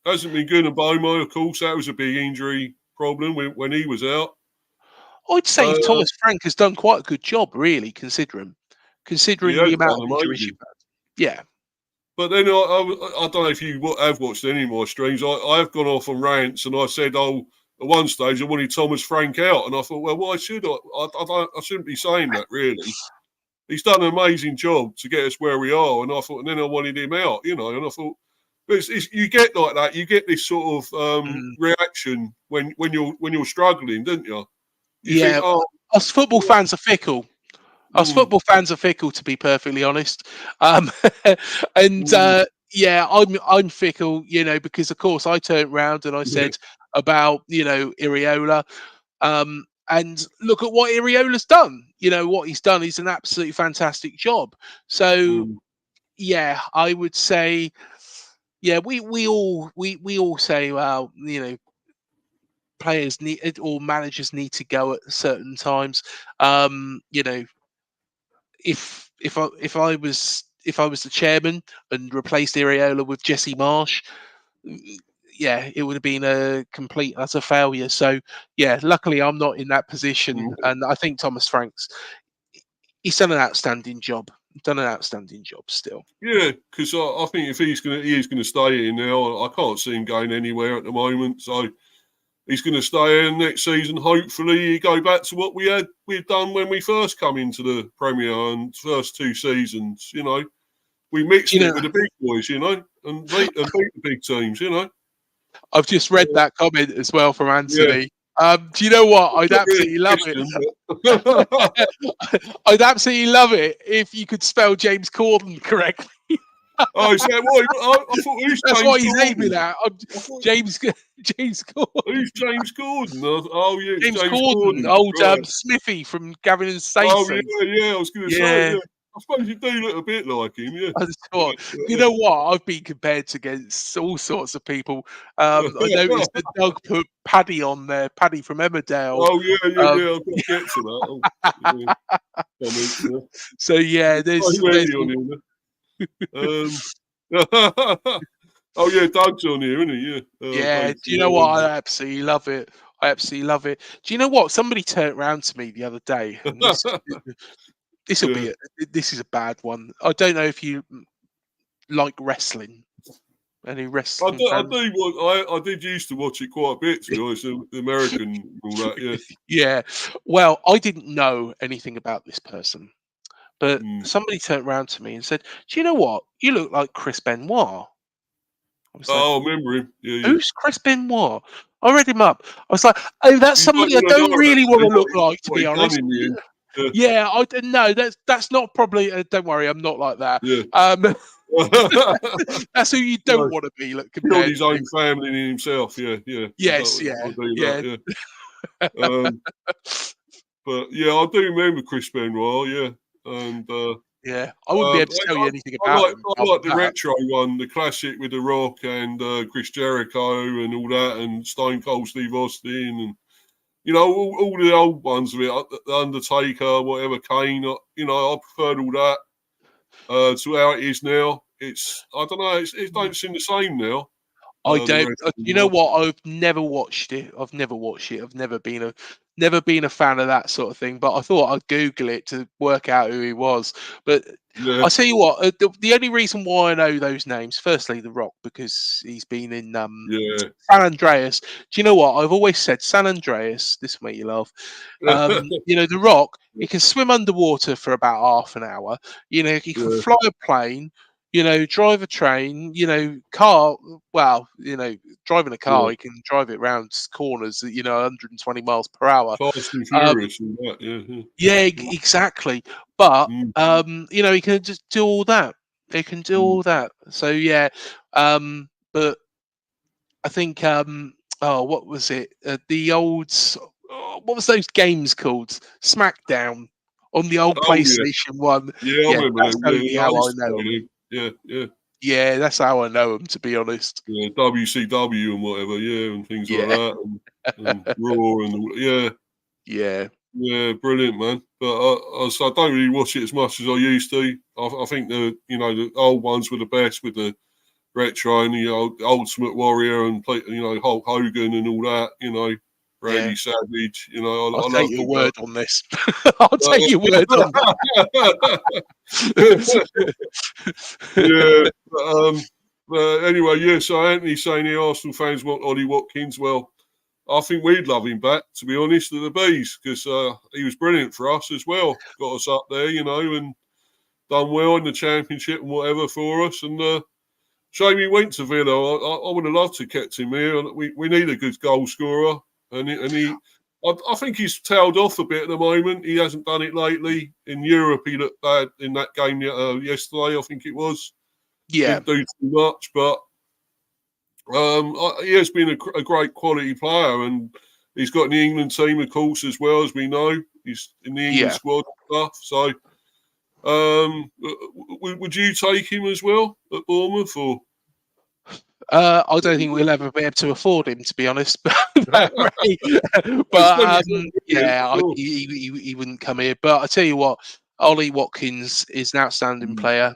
hasn't been good. And Bomo, of course, that was a big injury problem when he was out. I'd say Thomas Frank has done quite a good job, really, considering the amount of injuries you've had. Yeah. But then I don't know if you have watched any of my streams. I've gone off on rants, and I said, at one stage I wanted Thomas Frank out, and I thought, well, why should I? I shouldn't be saying that, really. He's done an amazing job to get us where we are, and I thought, and then I wanted him out, and I thought, but you get like that. You get this sort of reaction when you're struggling, don't you? You think, us football fans are fickle. Us football fans are fickle, to be perfectly honest. I'm fickle, because of course I turned round and I said about Iriola, and look at what Iriola's done. What he's done is an absolutely fantastic job. So I would say, we all say, well, players need or managers need to go at certain times. If I was the chairman and replaced Iriola with Jesse Marsh, it would have been a complete utter failure. So luckily I'm not in that position, and I think Thomas Franks, he's done an outstanding job. Still. Yeah, because I think if he's going to stay here now, I can't see him going anywhere at the moment. So he's going to stay in next season. Hopefully, go back to what we've done when we first come into the Premier and first two seasons. We mixed it with the big boys, and beat the big teams. I've just read that comment as well from Anthony. Do you know what? I'd absolutely love it. I'd absolutely love it if you could spell James Corden correctly. Is that what? I thought who's that's James what he's Corden? aiming at. James Corden. Who's James Corden? Oh yeah, James Corden, old Smithy from Gavin and Stacey. Oh yeah. I was going to say. Yeah. I suppose you do look a bit like him, yeah. You know what? I've been compared against all sorts of people. I noticed that Doug put Paddy on there, Paddy from Emmerdale. Oh yeah. I've got to get to that. So there's oh yeah, Doug's on here, isn't he? Yeah. Do you know what? I absolutely love it. Do you know what? Somebody turned around to me the other day, and this is a bad one. I don't know if you like wrestling. Any wrestling fans? I did used to watch it quite a bit, to be honest. The American, all that, yeah. Yeah. Well, I didn't know anything about this person, but somebody turned around to me and said, "Do you know what? You look like Chris Benoit." I remember him. Yeah. Who's Chris Benoit? I read him up. I was like, "Oh, that's somebody I don't really want to look like, to be honest." Yeah, that's not probably. Don't worry, I'm not like that. Yeah. That's who you don't want to be. Look, killed his own family and himself. Yeah. Yes, But I do remember Chris Benoit. Yeah, and I wouldn't be able to tell you anything about him. I like the retro one, the classic with The Rock and Chris Jericho and all that, and Stone Cold Steve Austin, and all the old ones of it, the Undertaker, whatever, Kane. I preferred all that to how it is now. I don't know. It don't seem the same now. I don't. You know what? I've never watched it. I've never been a fan of that sort of thing. But I thought I'd Google it to work out who he was. But I'll tell you what. The only reason why I know those names, firstly, The Rock, because he's been in San Andreas. Do you know what? I've always said San Andreas. This will make you laugh. The Rock. He can swim underwater for about half an hour. He can fly a plane. drive a train, car. Well, driving a car, Yeah. he can drive it around corners at 120 miles per hour. Fast and Um, Furious and that. Yeah. yeah, exactly. But Mm, he can just do all that. He can do mm. all that. So yeah, but I think what was it? The old what was those games called? SmackDown on the old Oh yeah. PlayStation One. Yeah, I Yeah, remember that's them. Yeah, only yeah, I how I used to know play him. them. Yeah. Yeah, that's how I know him. To be honest. Yeah, WCW and whatever, yeah, and things like Yeah, that, and Raw yeah, yeah, yeah, brilliant, man. But I don't really watch it as much as I used to. I think the old ones were the best with the retro and the Ultimate Warrior and Hulk Hogan and all that. yeah. Randy Savage. I'll I take loved your it. word on this. I'll take your word on that. Yeah. Anyway, yeah. So Anthony's saying the Arsenal fans want Ollie Watkins. Well, I think we'd love him back, to be honest, to the bees, because he was brilliant for us as well. Got us up there, and done well in the championship and whatever for us. And shame he went to Villa. I would have loved to kept him here. We need a good goal scorer, I think he's tailed off a bit at the moment. He hasn't done it lately. In Europe, he looked bad in that game yesterday, I think it was. Yeah, Didn't do too much, but he has been a great quality player, and he's got in the England team, of course, as well as we know. He's in the England yeah. squad and stuff. So, would you take him as well at Bournemouth, or? I don't think we'll ever be able to afford him, to be honest. But, It's only brilliant, yeah, sure. he wouldn't come here. But I tell you what, Ollie Watkins is an outstanding Mm. player.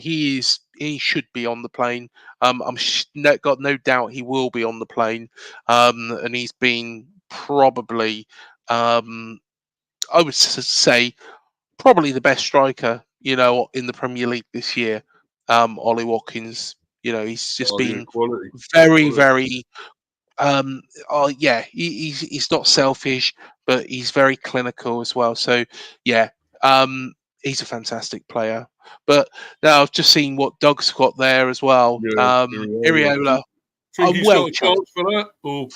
He should be on the plane. Got no doubt he will be on the plane. And he's been probably, I would say, probably the best striker, in the Premier League this year. Ollie Watkins, he's just Oh yeah, been quality, very, quality. very. Oh yeah, he's not selfish, but he's very clinical as well. So yeah, he's a fantastic player. But now I've just seen what Doug's got there as well. Yeah, Iriola. Iriola, Think I'm he's well got a chuffed. chance for that, or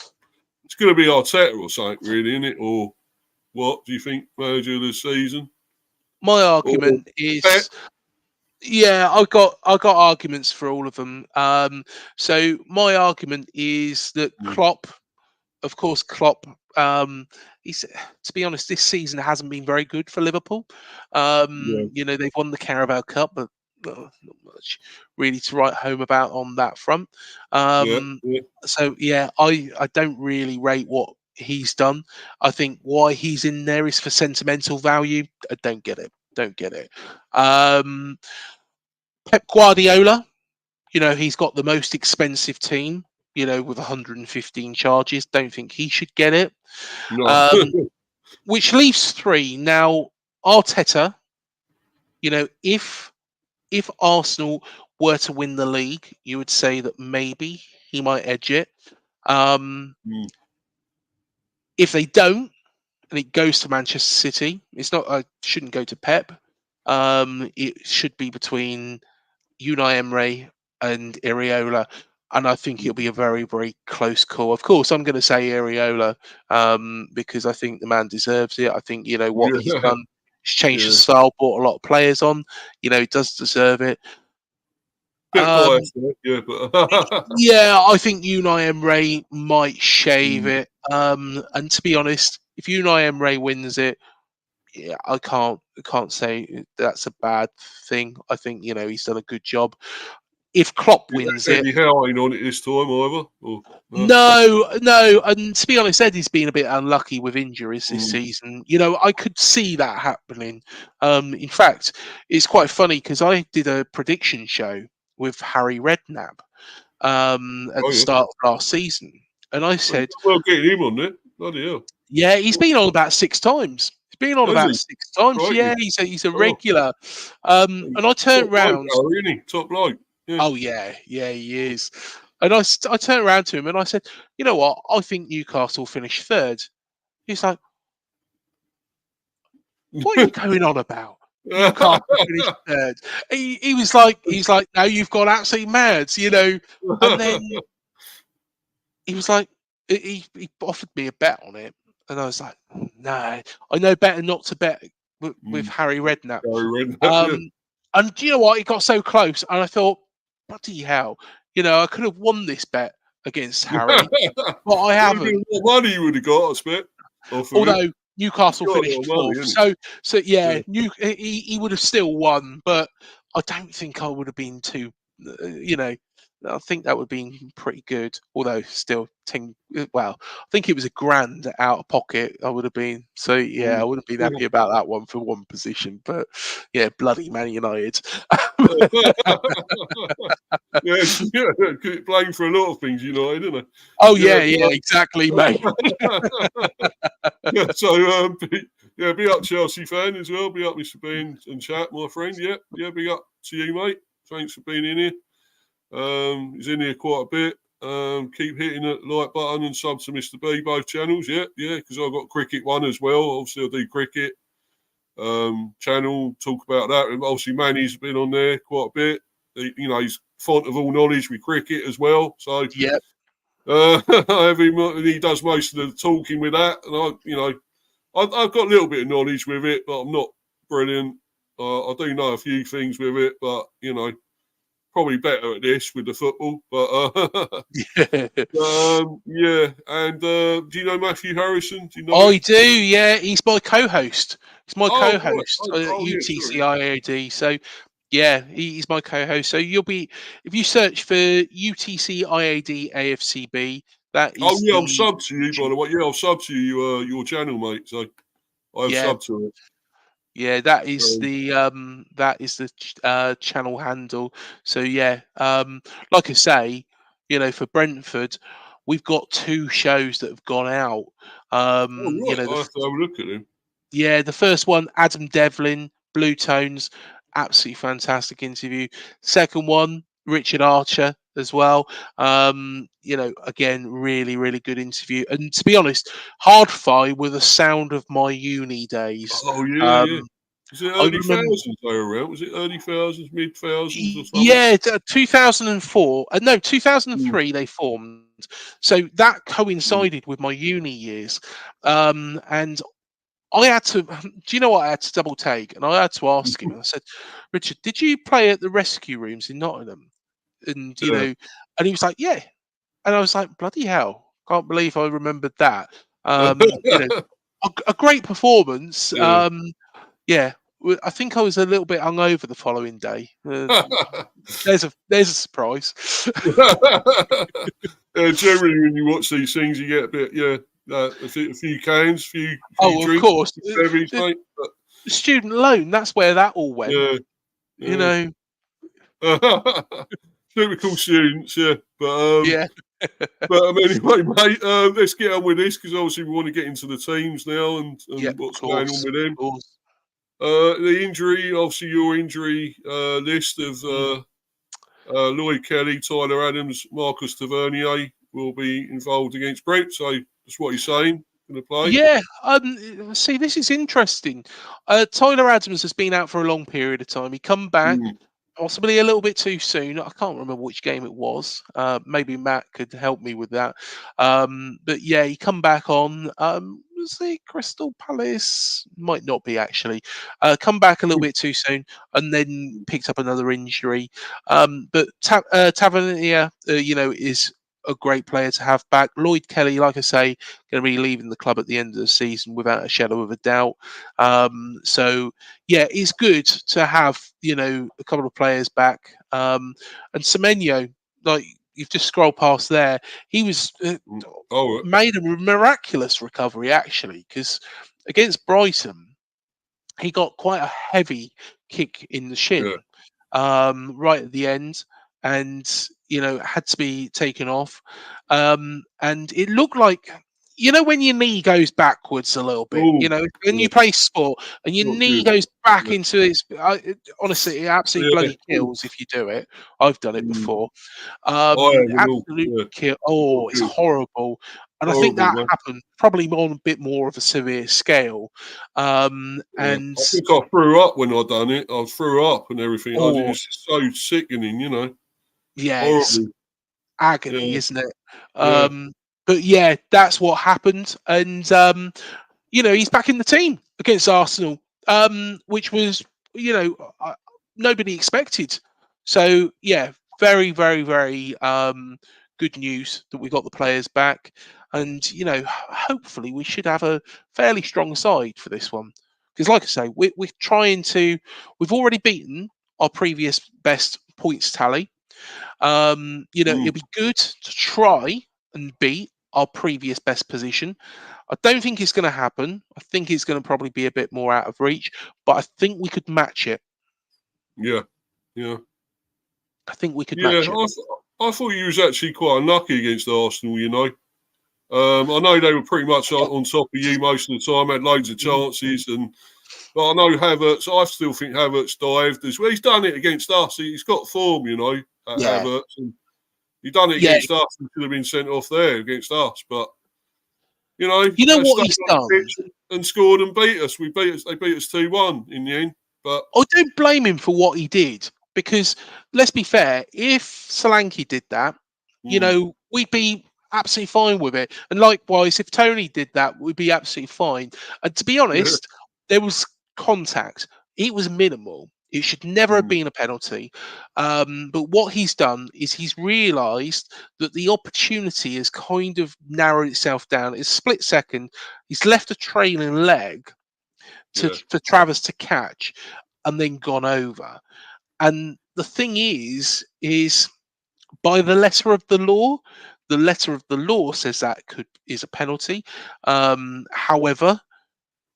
it's going to be Arteta or something, really, isn't it? Or what do you think, manager of the season? My Or argument Pep? is, yeah, I got arguments for all of them. So my argument is that Mm, Klopp, of course, Klopp. He's, to be honest, this season hasn't been very good for Liverpool. yeah, They've won the Carabao Cup, but not much really to write home about on that front. yeah, Um, yeah. so yeah, I don't really rate what he's done. I think why he's in there is for sentimental value. I don't get it. Don't get it. Um, Pep Guardiola, he's got the most expensive team, with 115 charges. Don't think he should get it. No, Um, which leaves three. Now, Arteta, if Arsenal were to win the league, you would say that maybe he might edge it. Um, mm, if they don't, and it goes to Manchester City, it's not. Shouldn't go to Pep. It should be between Unai Emery and Iriola, and I think it'll be a very, very close call. Of course, I'm going to say Iriola because I think the man deserves it. I think what he's yeah, done. He's changed the yeah. style, brought a lot of players on. He does deserve it. Bit Um, biased, yeah, but yeah, I think Unai Emery might shave mm, it. And to be honest, if Unai Emery wins it, yeah, I can't say that's a bad thing. I think he's done a good job. If Klopp wins it, Eddie Howe ain't on it this time either. Or no, no, no. And to be honest, Eddie's been a bit unlucky with injuries this mm, season. I could see that happening. In fact, it's quite funny because I did a prediction show with Harry Redknapp at oh the yeah. start of last season, and I Well, said, well, getting him on there. Bloody hell. "Yeah, he's been on about 6 times. He's been on Has about he? 6 times. Yeah, Crikey. he's a Oh, regular." And I top turned bloke, round. Harry, isn't he? Top bloke. Yeah. Oh yeah, he is. And I turned around to him and I said, "You know what? I think Newcastle finished third." He's like, "What are you going on about?" Newcastle finished third. He was like, no, you've gone absolutely mad, you know. And then he was like, he offered me a bet on it, and I was like, no, I know better not to bet with Harry Redknapp. Yeah. And do you know what? It got so close, and I thought, bloody hell, you know, I could have won this bet against Harry, but I haven't. What money you would have got, I expect, off of it. Although Newcastle Got a finished lot of money, fourth, innit? so yeah, Yeah. he would have still won, but I don't think I would have been too, you know. I think that would have been pretty good, although still 10. Well, I think it was £1,000 out of pocket. I would have been, so yeah, I wouldn't have been happy about that one for one position. But yeah, bloody Man United. Yeah, blame for a lot of things, United, isn't it? Oh yeah, exactly, mate. Yeah, so be up Chelsea fan as well. Be up Mr. Bean and chat, my friend. Yeah, be up to you, mate. Thanks for being in here. He's in here quite a bit. Keep hitting the like button and sub to Mr. B, both channels. Yeah, because I've got cricket one as well. Obviously, I do cricket channel, talk about that. And obviously, Manny's been on there quite a bit. He's font of all knowledge with cricket as well. So, Yep. I have him, and he does most of the talking with that. And I've got a little bit of knowledge with it, but I'm not brilliant. I do know a few things with it, but probably better at this with the football. But yeah. And do you know Matthew Harrison? Do you know I him? do, yeah. He's my co-host. He's my Oh, right. co-host at Yeah, sorry. UTC So yeah, he's my co-host. So you'll be, if you search for UTC AFCB, that Oh, is yeah, I'm the subbed to you, by the way. Yeah, I've subbed to you, your channel, mate. So I have yeah. subbed to it. Yeah, that is the channel handle. So yeah, like I say, you know, for Brentford, we've got 2 shows that have gone out. Oh, You right. know, I'll have to have a look at him. yeah, the first one, Adam Devlin, Blue Tones, absolutely fantastic interview. Second one, Richard Archer as well. You know, again, really, really good interview. And to be honest, Hard-Fi were the sound of my uni days. Oh, yeah. Um, Is it I early remember, thousands they were around? Was it early thousands, mid thousands or something? yeah, 2004. No, Mm. 2003 they formed. So that Mm. coincided with my uni years. And I had to, do you know what? I had to double take, and I had to ask him. I said, "Richard, did you play at the rescue rooms in Nottingham?" And Yeah. and he was like, "Yeah." And I was like, "Bloody hell! Can't believe I remembered that." A great performance. Yeah. Yeah, I think I was a little bit hungover the following day. There's a surprise. Generally, when you watch these things, you get a bit, a few cans, few Oh, of drinks, course, bevies, the mate. But, student loan. That's where that all went. yeah, You yeah. know. Typical students, yeah. Yeah. Anyway, mate, let's get on with this because obviously we want to get into the teams now and Yep. Of what's going on course. with Of them. course. The injury, obviously, your injury list of Lloyd Kelly, Tyler Adams, Marcus Tavernier will be involved against Brent. So that's what he's saying. Going to play. Yeah, see, this is interesting. Tyler Adams has been out for a long period of time. He come back, Mm. possibly a little bit too soon. I can't remember which game it was. Maybe Matt could help me with that. But yeah, he come back on. Was it Crystal Palace? Might not be actually. Come back a little bit too soon, and then picked up another injury. But Tavernier, is a great player to have back. Lloyd Kelly, like I say, going to be leaving the club at the end of the season without a shadow of a doubt. So yeah, it's good to have a couple of players back. And Semenyo, like you've just scrolled past there, he was Oh, made a miraculous recovery actually because against Brighton he got quite a heavy kick in the yeah. shin right at the end, and had to be taken off. And it looked like you know when your knee goes backwards a little bit, Oh, you know, when yeah, you play sport and your not knee good. goes back Yeah, into honestly, it absolutely yeah. bloody kills if you do it. I've done it Mm. before. I have an all. Absolute Yeah, kill. not Oh, it's good. horrible. And I think Horrible, that man. happened probably on a bit more of a severe scale. Yeah, And I think I threw up when I done it. I threw up and everything. oh, It's so sickening, yeah, it's horrible. agony, Yeah, isn't it? yeah, But yeah, that's what happened. And he's back in the team against Arsenal, which was, nobody expected. So yeah, very, very, very good news that we got the players back, and hopefully we should have a fairly strong side for this one. Because, like I say, we're trying to. We've already beaten our previous best points tally. mm, It'll be good to try and beat our previous best position. I don't think it's going to happen. I think it's going to probably be a bit more out of reach, but I think we could match it. yeah, yeah, I think we could yeah. match it. I thought you was actually quite unlucky against Arsenal. I know they were pretty much on top of you most of the time. Had loads of Mhm. chances, but I know Havertz. I still think Havertz dived as well. He's done it against us. He's got form, at Yeah, Havertz, and he done it yeah. against us. He could have been sent off there against us, but You know they what stayed he's on the done? pitch and scored and beat us. We beat us. They beat us 2-1 in the end. But I don't blame him for what he did because let's be fair, if Solanke did that, mm, we'd be absolutely fine with it. And likewise, if Tony did that, we'd be absolutely fine. And to be yeah, honest, there was contact. It was minimal. It should never have mm, been a penalty. But what he's done is he's realised that the opportunity has kind of narrowed itself down. It's a split second. He's left a trailing leg yeah, for Travis to catch and then gone over. And the thing is by the letter of the law says that is a penalty. However,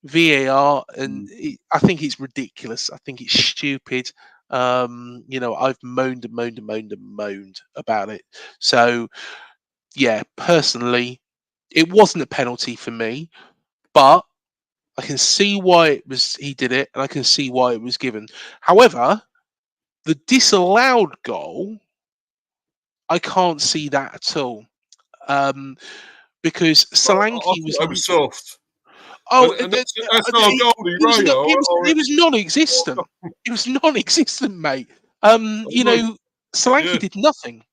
VAR mm, I think it's ridiculous. I think it's stupid. I've moaned and moaned and moaned and moaned about it. So yeah, personally, it wasn't a penalty for me, but I can see why he did it, and I can see why it was given. However, the disallowed goal, I can't see that at all. Um, because I Solanke thought was they were soft, oh, and that's our goalie Ray. it was non-existent. It was non-existent, mate. I know, Solanke yeah, did nothing.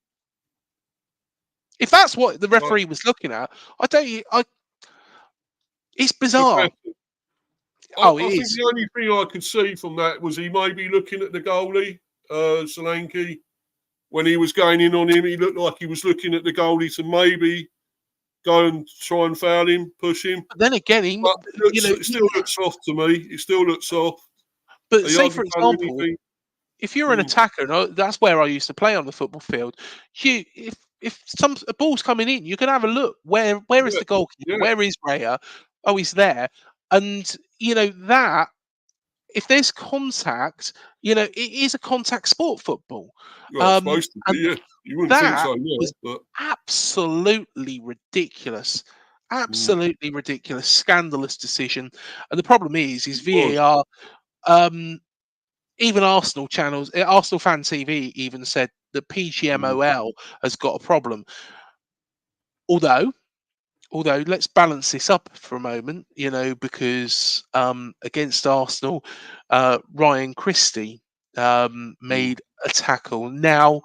If that's what the like, referee was looking at, I don't. It's bizarre. pathetic. Oh, it I think is. the only thing I could see from that was he may be looking at the goalie, Solanke. When he was going in on him, he looked like he was looking at the goalie to maybe go and try and foul him, push him. But then again, But it still looks soft to me. It still looks soft. but He say hasn't for done example, anything. if you're an Mm, attacker, and that's where I used to play on the football field. If a ball's coming in, you can have a look. Where is yeah, the goalkeeper? yeah. Where is Raya? Oh, he's there. And that if there's contact, it is a contact sport, football. Well, it's supposed to be, And yeah. You wouldn't think that so, yeah, was but absolutely ridiculous. mm, Absolutely ridiculous, scandalous decision. And the problem is it was. VAR. Um, Even Arsenal channels, Arsenal Fan TV even said that Mm, PGMOL has got a problem. Although, let's balance this up for a moment, because against Arsenal, Ryan Christie mm, made a tackle. Now,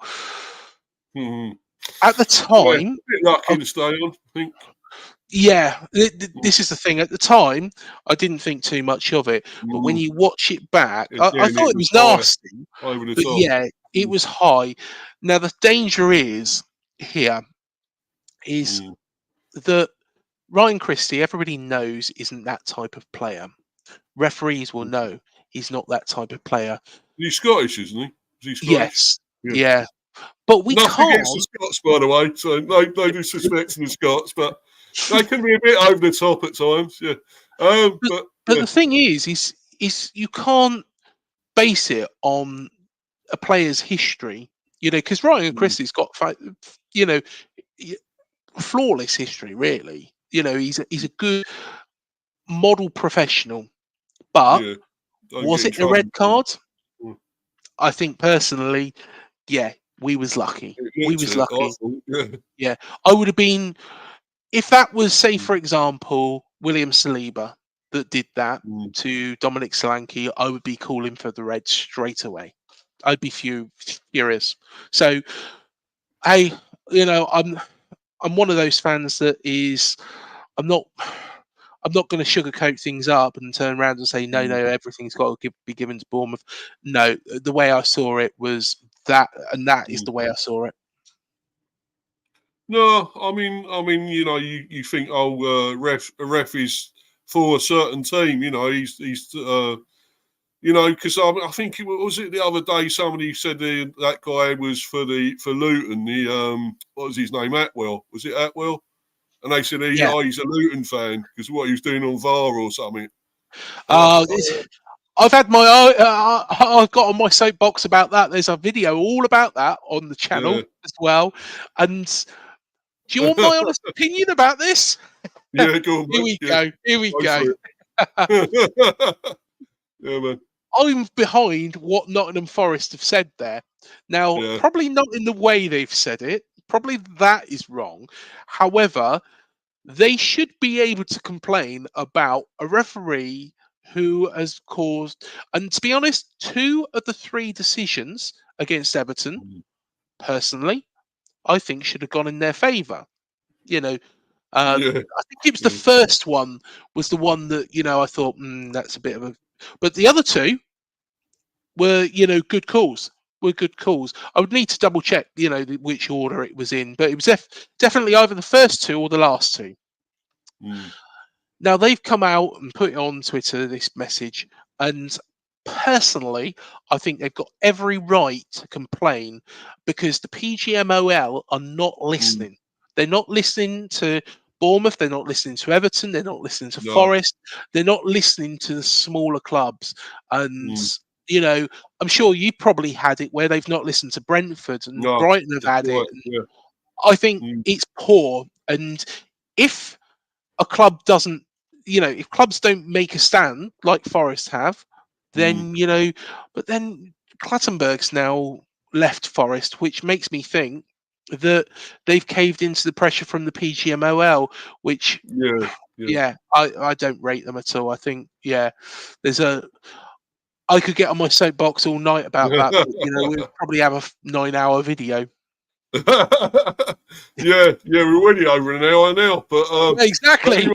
mm. at the Yeah, a time, bit lucky uh, to stay on, I think. yeah, Mm, this is the thing. At the time, I didn't think too much of it, but when mm. you watch it back, I Again, thought it it was was high nasty. over the But top. yeah, it Mm, was high. Now the danger here is mm. that Ryan Christie, everybody knows, isn't that type of player. Referees will know he's not that type of player. He's Scottish, isn't he? Is he Scottish? Yes, Yeah. yeah, but we Nothing against the can't. Scots, by the way. So no disrespect to the Scots, but they can be a bit over the top at times. Yeah. But, But but yeah. the thing is you can't base it on a player's history. Because Ryan Mm, Christie's got, you know, flawless history, really. he's a good model professional. But Yeah. Don't was get in it a trouble. red card? Mm. I think personally, yeah, we was lucky. It We looked was it, I lucky. thought. Yeah. Yeah, I would have been if that was, say, for example, William Saliba that did that Mm. to Dominic Solanke. I would be calling for the red straight away. I'd be furious. So, hey, I'm one of those fans that is I'm not I'm not going to sugarcoat things up and turn around and say no, Mm. no, everything's got to be given to Bournemouth. No, the way I saw it was that, and that is Mm. the way I saw it. No, you think, a ref is for a certain team. He's because I think it was it the other day. Somebody said that guy was for Luton. What was his name? Atwell. Was it Atwell? And they said, Yeah. he's a Luton fan because what he was doing on VAR or something. I've had I've got on my soapbox about that. There's a video all about that on the channel as well. And do you want my honest opinion about this? Yeah, go on, Here mate. we Yeah, go. Here we go go. for it. Yeah, man. I'm behind what Nottingham Forest have said there. Now, Yeah. probably not in the way they've said it. Probably that is wrong. However, they should be able to complain about a referee who has caused, and to be honest, 2 of the 3 decisions against Everton, personally, I think should have gone in their favour. I Yeah. think it was the Yeah. first one was the one that I thought that's a bit of a, but the other 2 were good calls. Were good calls. I would need to double check which order it was in, but it was definitely either the first 2 or the last 2. Mm. Now they've come out and put it on Twitter, this message, and personally, I think they've got every right to complain because the PGMOL are not Mm. listening. They're not listening to Bournemouth. They're not listening to Everton. They're not listening to No. Forest. They're not listening to the smaller clubs. And Mm. I'm sure you probably had it where they've not listened to Brentford and No. Brighton have That's had it. right. Yeah. I think Mm. it's poor. And if a club doesn't, if clubs don't make a stand like Forest have, Mm. then, but then Clattenburg's now left Forest, which makes me think that they've caved into the pressure from the PGMOL, which, Yeah. Yeah. yeah, I don't rate them at all. I think, yeah, I could get on my soapbox all night about that, but, we'd probably have a 9-hour video. Yeah, we're already over an hour now, but Exactly.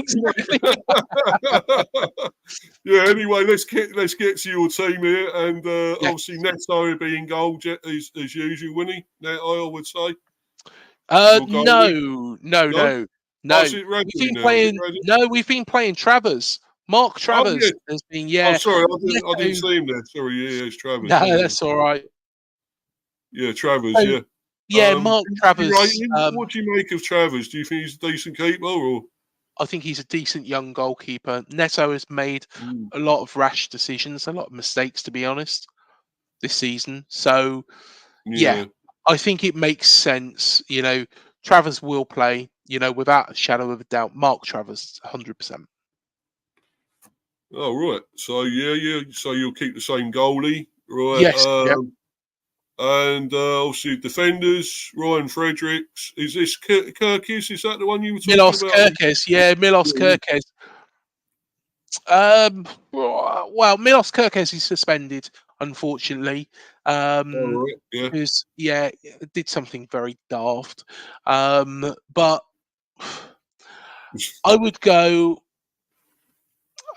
yeah. Anyway, let's get to your team here, and obviously Neto being goal as usual, winning. Neto, I would say. No. Oh, is it Radley now? Is it Radley? We've been playing Travers. Mark Oh Travers yeah. has been, Oh, yeah. sorry, I didn't Neto, see him there. Sorry, yeah, it's Travers. no, Yeah, that's all right. yeah, Travers. So, Yeah. yeah, Mark Do you rate Travers. him? What do you make of Travers? Do you think he's a decent keeper or? I think he's a decent young goalkeeper. Neto has made a lot of rash decisions, a lot of mistakes, to be honest, this season. So, yeah, Yeah. I think it makes sense. Travers will play, without a shadow of a doubt. Mark Travers, 100%. Oh, right. So, yeah. So you'll keep the same goalie, right? Yes, yep. And obviously defenders, Ryan Fredericks. Is this Kirkis? Is that the one you were talking Milos about? Kerkez, yeah, Milos Kerkez. Well, Milos Kerkez is suspended, unfortunately, Oh, right. Yeah. because did something very daft. But I would go.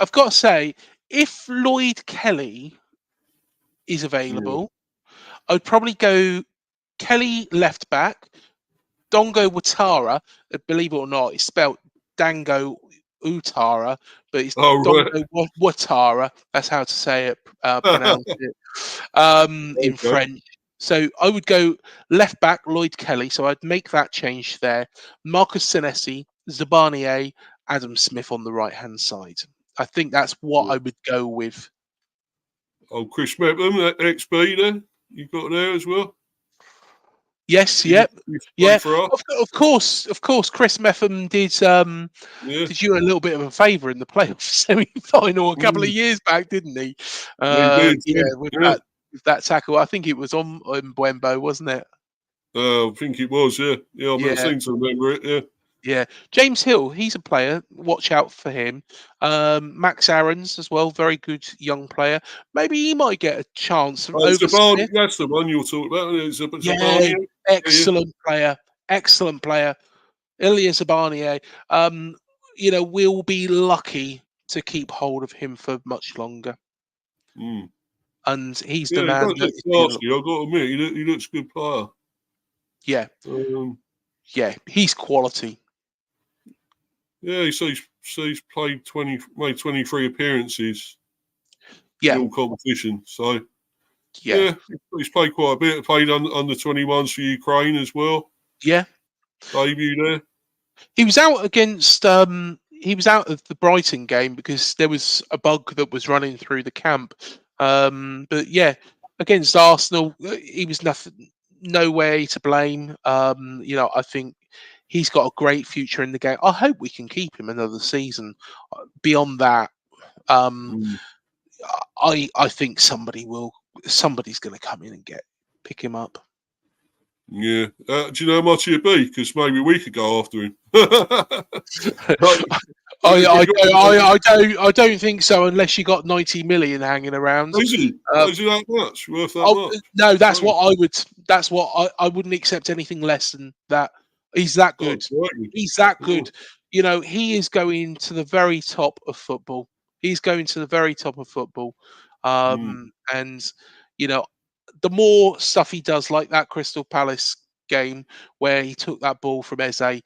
I've got to say, if Lloyd Kelly is available, I'd probably go Kelly left back, Dongo Watara. Believe it or not, it's spelled Dango Utara, but it's Oh, right. Dongo Watara. That's how to say it, pronounce it in French. So I would go left back, Lloyd Kelly. So I'd make that change there. Marcus Senesi, Zabanier, Adam Smith on the right hand side. I think that's what I would go with. Oh, Chris Mepham, XB there. You've got there as well. Yes, yep. Used to play Yeah, for us. of course. Chris Metham Yeah. did you a little bit of a favour in the playoff semi-final a couple of Mm. years back, didn't he? Yeah, he did. Yeah, Yeah. with that tackle. I think it was on Mbembo, wasn't it? I think it was. Yeah. Yeah. I Yeah, seem to remember it. Yeah. yeah. James Hill, he's a player. Watch out for him. Max Aarons as well, very good young player. Maybe he might get a chance Oh, over Zabani, Smith. that's the one you're talking about. It's Yeah, Zabani. Yeah. Yeah. excellent player. Excellent player. Ilya Zabania, we'll be lucky to keep hold of him for much longer. Mm. And he's the Yeah, he man does that look is being classy. looked. I've got to admit, he looks a good player. Yeah, Um, yeah, he's quality. yeah, he's played made 23 appearances in Yeah, all competitions. So yeah, yeah, he's played quite a bit. Played under 21s for Ukraine as well. yeah. Debut there. He was out against. He was out of the Brighton game because there was a bug that was running through the camp. But yeah, against Arsenal, he was nothing, no way to blame. I think he's got a great future in the game. I hope we can keep him another season. Beyond that, um, Mm. I think somebody's going to come in and pick him up. Yeah. Do you know how much he'd be? Because maybe we could go after him. I don't think so unless you got 90 million hanging around. Is he? Is he that much? Worth that much? No, that's Oh, what I would. That's what I wouldn't accept anything less than that. He's that good. right. He's that Oh, good. He is going to the very top of football. He's going to the very top of football. mm, And the more stuff he does, like that Crystal Palace game where he took that ball from Eze,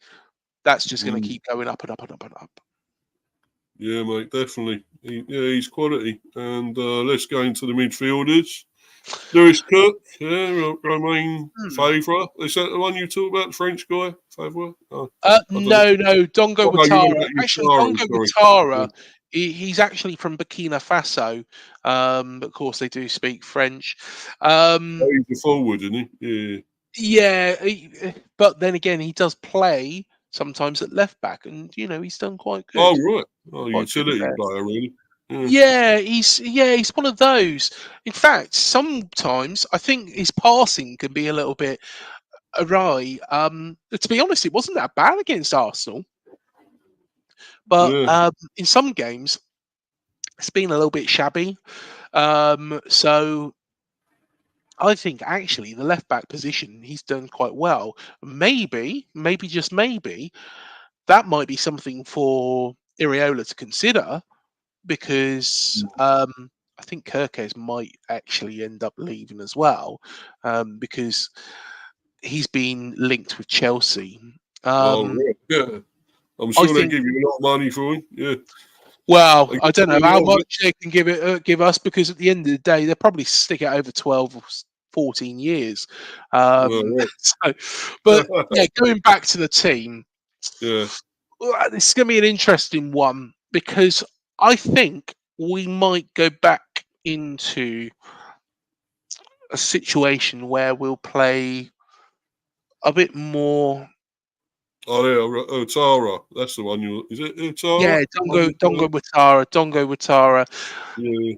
that's just going to mm. keep going up and up and up and up. Yeah, mate, definitely. He's quality. And let's go into the midfielders. Lewis Cook, Romain Favre. Is that the one you talk about, the French guy? Favre? Oh, I don't know. No, Dongo Oh, no, you're on Watara. about Actually, Utara, Dongo sorry. Watara, Yeah. he's actually from Burkina Faso. But of course, they do speak French. Oh, he's a forward, isn't he? Yeah, but then again, he does play sometimes at left back, and he's done quite Oh, good. right. Oh, Quite good utility there. player, really. Yeah. He's one of those. In fact, sometimes I think his passing can be a little bit awry. To be honest, it wasn't that bad against Arsenal. But Yeah. in some games, it's been a little bit shabby. So I think actually the left back position he's done quite well. Maybe just maybe that might be something for Iriola to consider because I think Kirkes might actually end up leaving as well because he's been linked with Chelsea. Oh, right. Yeah. I'm I sure they think give you a lot of money for him. Yeah. Well, They I don't know give you a how lot of much they can give us because at the end of the day, they'll probably stick it over 12 or 14 years. it. But Oh, yeah, going back to the team, yeah. this is going to be an interesting one because I think we might go back into a situation where we'll play a bit more. Oh, yeah. Utara. That's the one is it Utara? Yeah, Dongo Watara. Yeah.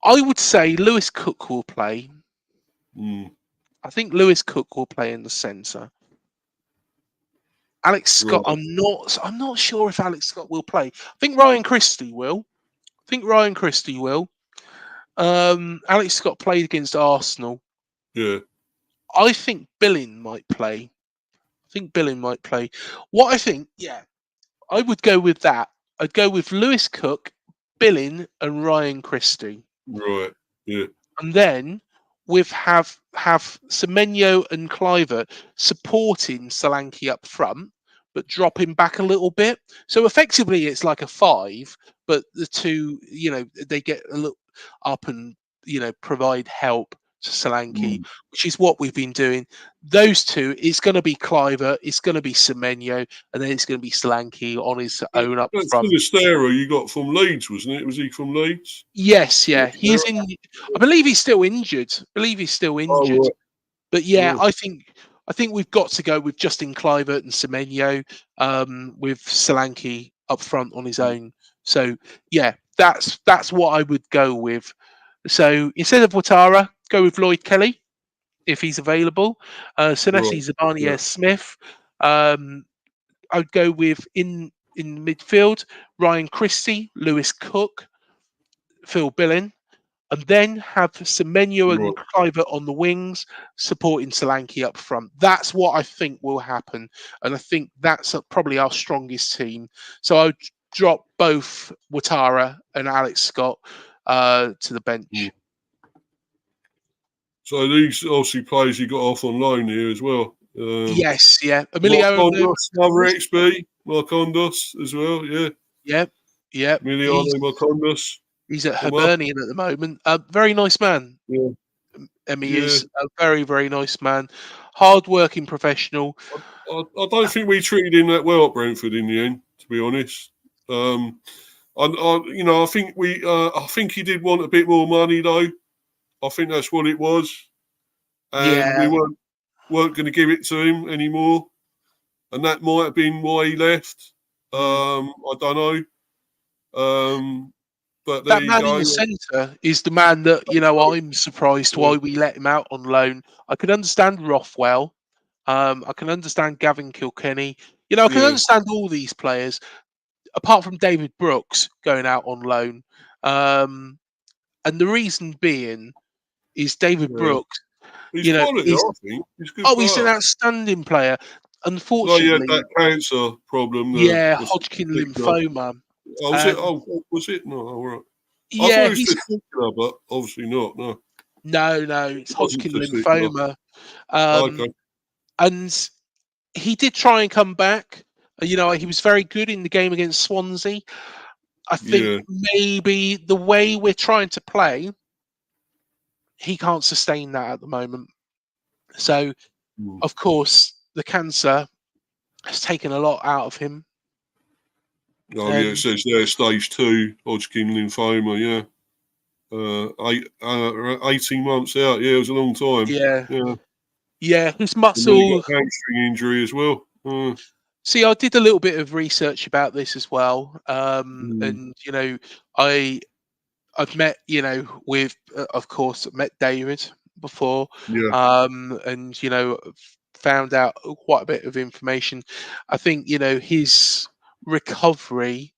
I would say Lewis Cook will play. Mm, I think Lewis Cook will play in the centre. Alex Scott, right. I'm not sure if Alex Scott will play. I think Ryan Christie will. Alex Scott played against Arsenal. Yeah. I think Billing might play. What I think, yeah, I would go with that. I'd go with Lewis Cook, Billing, and Ryan Christie. Right. Yeah. And then with have Semenyo and Cliver supporting Solanke up front, but dropping back a little bit. So effectively, it's like a 5, but the two, they get a little up and provide help to Solanke, Mm. which is what we've been doing. Those two, it's going to be Cliver, it's going to be Semenyo, and then it's going to be Solanke on his own up That's front. Sinistero you got from Leeds, wasn't it? Was he from Leeds? Yes, yeah, he is Sinistero? in. I believe he's still injured. Oh, right. But yeah, Yeah. I think I think we've got to go with Justin Kluivert and Semenyo, with Solanke up front on his own. So yeah, that's what I would go with. So instead of Ouattara, go with Lloyd Kelly if he's available. Senesi Zabania Smith. I would go with in midfield Ryan Christie, Lewis Cook, Phil Billing, and then have Semenyo and Kluivert on the wings, supporting Solanke up front. That's what I think will happen, and I think that's probably our strongest team. So I would drop both Ouattara and Alex Scott to the bench. So these obviously players you got off on loan here as well. Yes, yeah. Emilio, Marcondos, another XB. Marcondos as well, yeah. Yep, yep. Emiliano Marcondos. He's at Hibernian at the moment. Very nice man. Yeah. Emmy is a very, very nice man. Hard-working professional. I don't think we treated him that well at Brentford in the end, to be honest. I think I think he did want a bit more money though. I think that's what it was, and we weren't going to give it to him anymore, and that might have been why he left. I don't know. But that man in the centre is the man that I'm surprised why we let him out on loan. I could understand Rothwell. I can understand Gavin Kilkenny. I can understand all these players, apart from David Brooks going out on loan. And the reason being is David Brooks. He's quality, I think. He's good. He's an outstanding player. Unfortunately, he had that cancer problem. Hodgkin lymphoma. Was it? No, all right. Yeah, I thought it was testicular, but obviously not. No, it's Hodgkin lymphoma. Okay. And he did try and come back. He was very good in the game against Swansea. I think maybe the way we're trying to play, he can't sustain that at the moment. So, of course, the cancer has taken a lot out of him. Oh, it says there stage 2 Hodgkin lymphoma. 18 months out. Yeah, it was a long time. Yeah. His muscle hamstring injury as well. See, I did a little bit of research about this as well, and I've met of course met David before, and found out quite a bit of information. I think his recovery,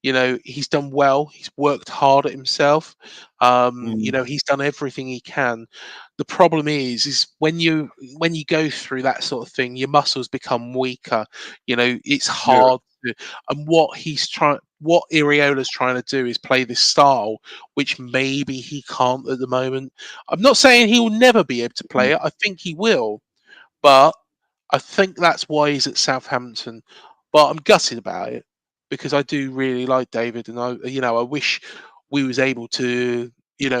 he's done well. He's worked hard at himself. He's done everything he can. The problem is when you go through that sort of thing, your muscles become weaker. It's hard to, and what Iriola's trying to do is play this style, which maybe he can't at the moment. I'm not saying he will never be able to play it. I think he will, but I think that's why he's at Southampton. But I'm gutted about it, because I do really like David, and I wish we was able to,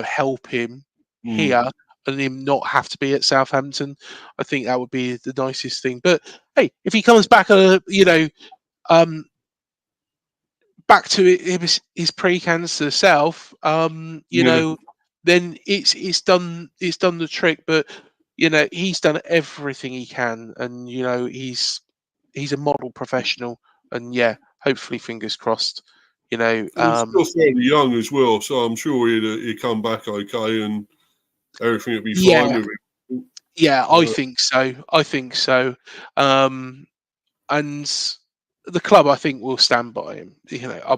help him here and him not have to be at Southampton. I think that would be the nicest thing. But hey, if he comes back, back to his pre-cancer self, then it's done the trick. But he's done everything he can, and he's a model professional, and hopefully, fingers crossed. He's still fairly young as well, so I'm sure he'd come back okay, and everything would be fine with him. Yeah, I think so. And the club, I think, will stand by him.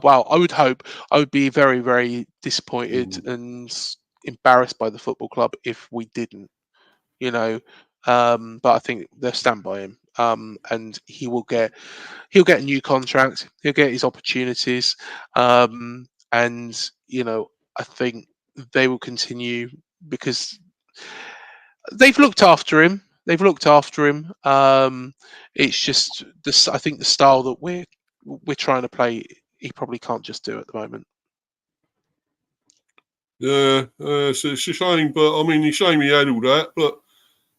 Well, I would hope. I would be very, very disappointed and embarrassed by the football club if we didn't. But I think they'll stand by him. And he'll get a new contract. He'll get his opportunities. And I think they will continue because they've looked after him. It's just this. I think the style that we're trying to play, he probably can't just do at the moment. Yeah, it's a shame, but I mean, it's a shame he had all that, but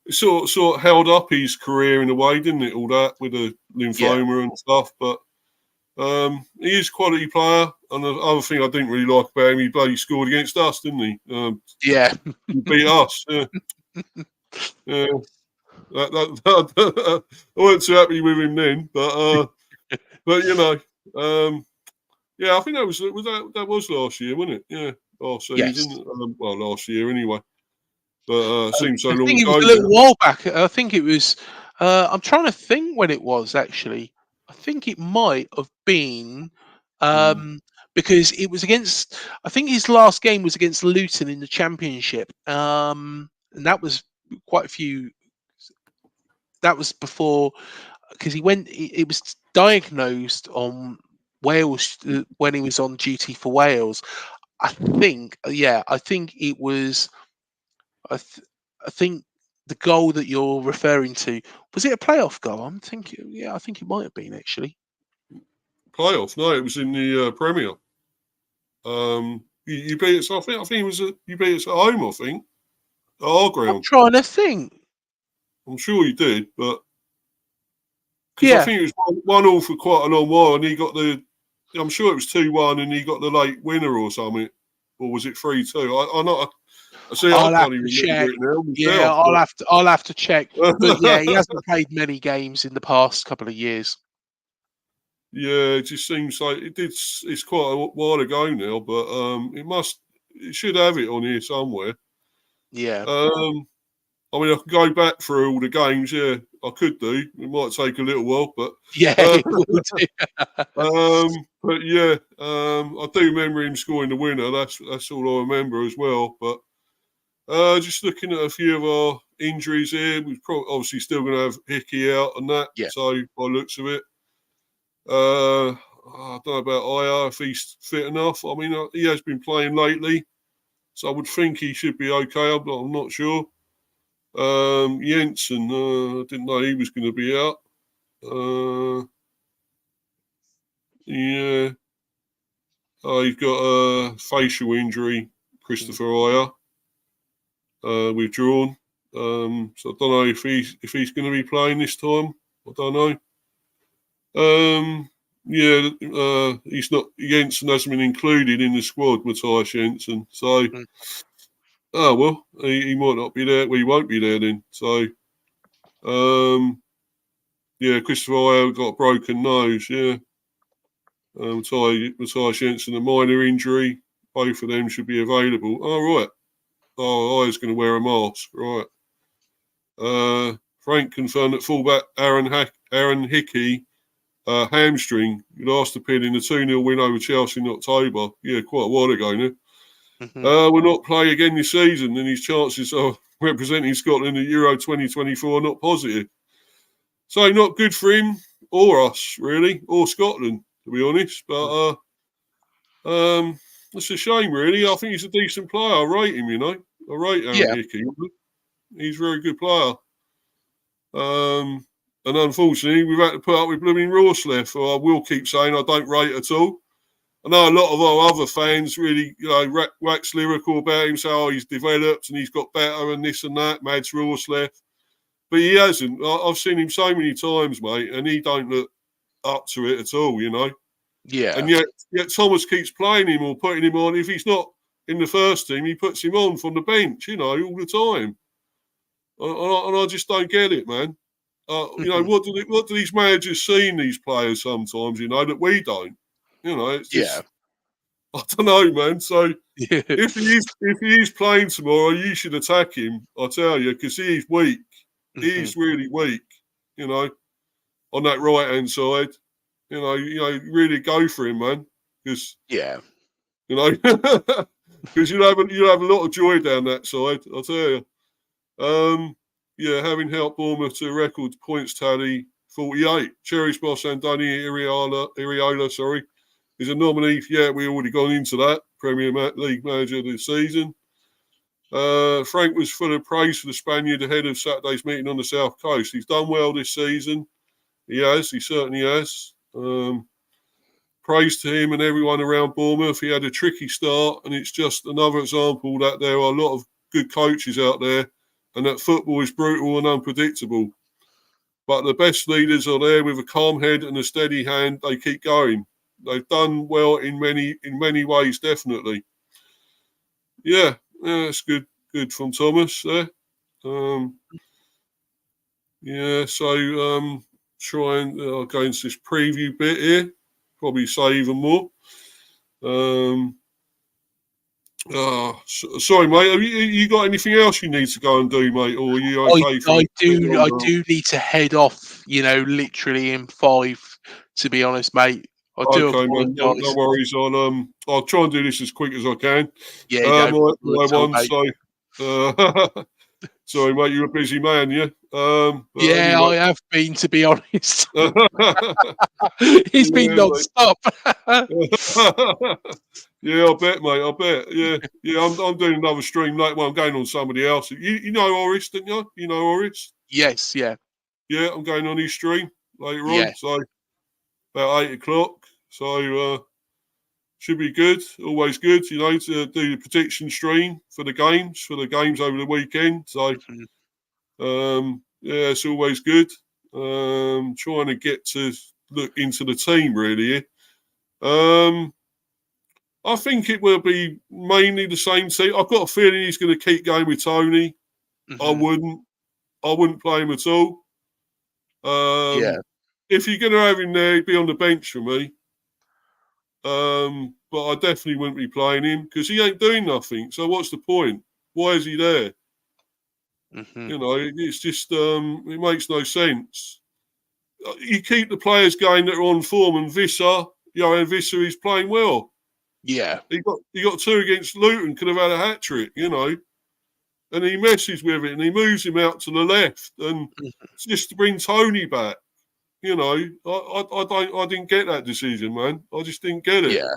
it sort of held up his career in a way, didn't it? All that with the lymphoma and stuff, but he is a quality player. And the other thing I didn't really like about him, he bloody scored against us, didn't he? He beat us. Yeah. I wasn't too happy with him then, but you know, yeah, I think that was last year, wasn't it? Yeah, last Yes. season. Well, last year anyway. But seems so I long think it was ago a little now. while back. I think it was. I'm trying to think when it was actually. I think it might have been Mm. because it was against. I think his last game was against Luton in the Championship, and that was quite a few. That was before because he went. It was diagnosed on Wales when he was on duty for Wales. I think. Yeah, I think it was. I, th- I think the goal that you're referring to was it a playoff goal? I'm thinking, yeah, I think it might have been actually. Playoff? No, it was in the Premier. You beat us. I think it was. You beat us at home. I think at our I'm ground. trying to think. I'm sure you did, but because I Yeah. think it was 1-1 for quite a long while, and he got the. I'm sure it was 2-1, and he got the late winner or something, or was it 3-2? I'm not. I see. I I'll have can't even to remember check. it now Yeah, myself. I'll have to check. But yeah, he But hasn't played many games in the past couple of years. yeah, it just seems like it did. It's quite a while ago now, but it should have it on here somewhere. Yeah. I mean, I could go back through all the games. Yeah, I could do. It might take a little while, but Yeah, uh, it would. but yeah, I do remember him scoring the winner. That's all I remember as well. But just looking at a few of our injuries here, we're obviously still going to have Hickey out and that. Yeah. So by looks of it, I don't know about IR if he's fit enough. I mean, he has been playing lately, so I would think he should be okay. I'm not sure. Jensen, I didn't know he was going to be out. Yeah, he's got a facial injury. Mm. Christopher Ayer, withdrawn. So I don't know if he's going to be playing this time. I don't know. Yeah, he's not. Jensen hasn't been included in the squad, Matthias Jensen. So, Mm. oh well, he might not be there. Well, he won't be there then. So, yeah, Christopher Ayer got a broken nose. Yeah, Matthias Jensen a minor injury. Both of them should be available. Oh right. Oh, Ayer's going to wear a mask. Right. Frank confirmed that fullback Aaron Hickey. Hamstring, last appeared in the 2-0 win over Chelsea in October. Yeah, quite a while ago now. Mm-hmm. Will not play again this season, and his chances of representing Scotland at Euro 2024 are not positive. So, not good for him or us, really, or Scotland, to be honest. But it's a shame, really. I think he's a decent player. I rate him, I rate Aaron Yeah. Hickey. He's a very good player. And unfortunately, we've had to put up with blooming Rawsleff, who I will keep saying I don't rate at all. I know a lot of our other fans really, wax lyrical about him, say, oh, he's developed and he's got better and this and that, Mads Rawsleff. But he hasn't. I've seen him so many times, mate, and he don't look up to it at all, Yeah. And yet Thomas keeps playing him or putting him on. If he's not in the first team, he puts him on from the bench, all the time. And I just don't get it, man. Mm-hmm. What do these managers see in these players sometimes, that we don't? It's Yeah. just, I don't know, man. So Yeah. if he is playing tomorrow, you should attack him, I tell you, because he's weak. Mm-hmm. He's really weak, on that right-hand side. Really go for him, man. Because, Yeah. because you'll have a lot of joy down that side, I tell you. Yeah, having helped Bournemouth to a record points tally 48. Cherries boss Andoni Iriola, is a nominee. Yeah, we already gone into that. Premier League Manager of the season. Frank was full of praise for the Spaniard ahead of Saturday's meeting on the South Coast. He's done well this season. He certainly has. Praise to him and everyone around Bournemouth. He had a tricky start, and it's just another example that there are a lot of good coaches out there and that football is brutal and unpredictable. But the best leaders are there with a calm head and a steady hand. They keep going. They've done well in many ways, definitely. Yeah, that's good from Thomas there. Yeah, so try and go into this preview bit here. Probably say even more. Sorry, mate. Have you got anything else you need to go and do, mate, or are you okay for I a bit do longer? need to head off. Literally in 5. To be honest, mate, I do Okay, man. No apologise. worries. I'll try and do this as quick as I can. Yeah, no problem My at all, one. mate. Sorry, mate. You're a busy man, yeah. But Yeah, anyway. I have been, to be honest. He's been Yeah, non-stop. yeah, I bet, mate. I bet. Yeah. I'm doing another stream later. Well, I'm going on somebody else. You know Horace, don't you? You know Horace? Yes, yeah, Yeah, I'm going on his stream later yeah. on. So about 8 o'clock. So should be good. Always good, to do the prediction stream for the games over the weekend. So Mhm. yeah, it's always good. Trying to get to look into the team really. I think it will be mainly the same team. I've got a feeling he's going to keep going with Tony. I Mhm. wouldn't play him at all. Yeah. If you're going to have him there, he'd be on the bench for me. But I definitely wouldn't be playing him because he ain't doing nothing. So what's the point? Why is he there? Mhm. It's just it makes no sense. You keep the players going that are on form, and Visser is playing well. Yeah. He got 2 against Luton, could have had a hat trick, and he messes with it and he moves him out to the left, and Mhm. just to bring Tony back. I didn't get that decision, man. I just didn't get it. Yeah.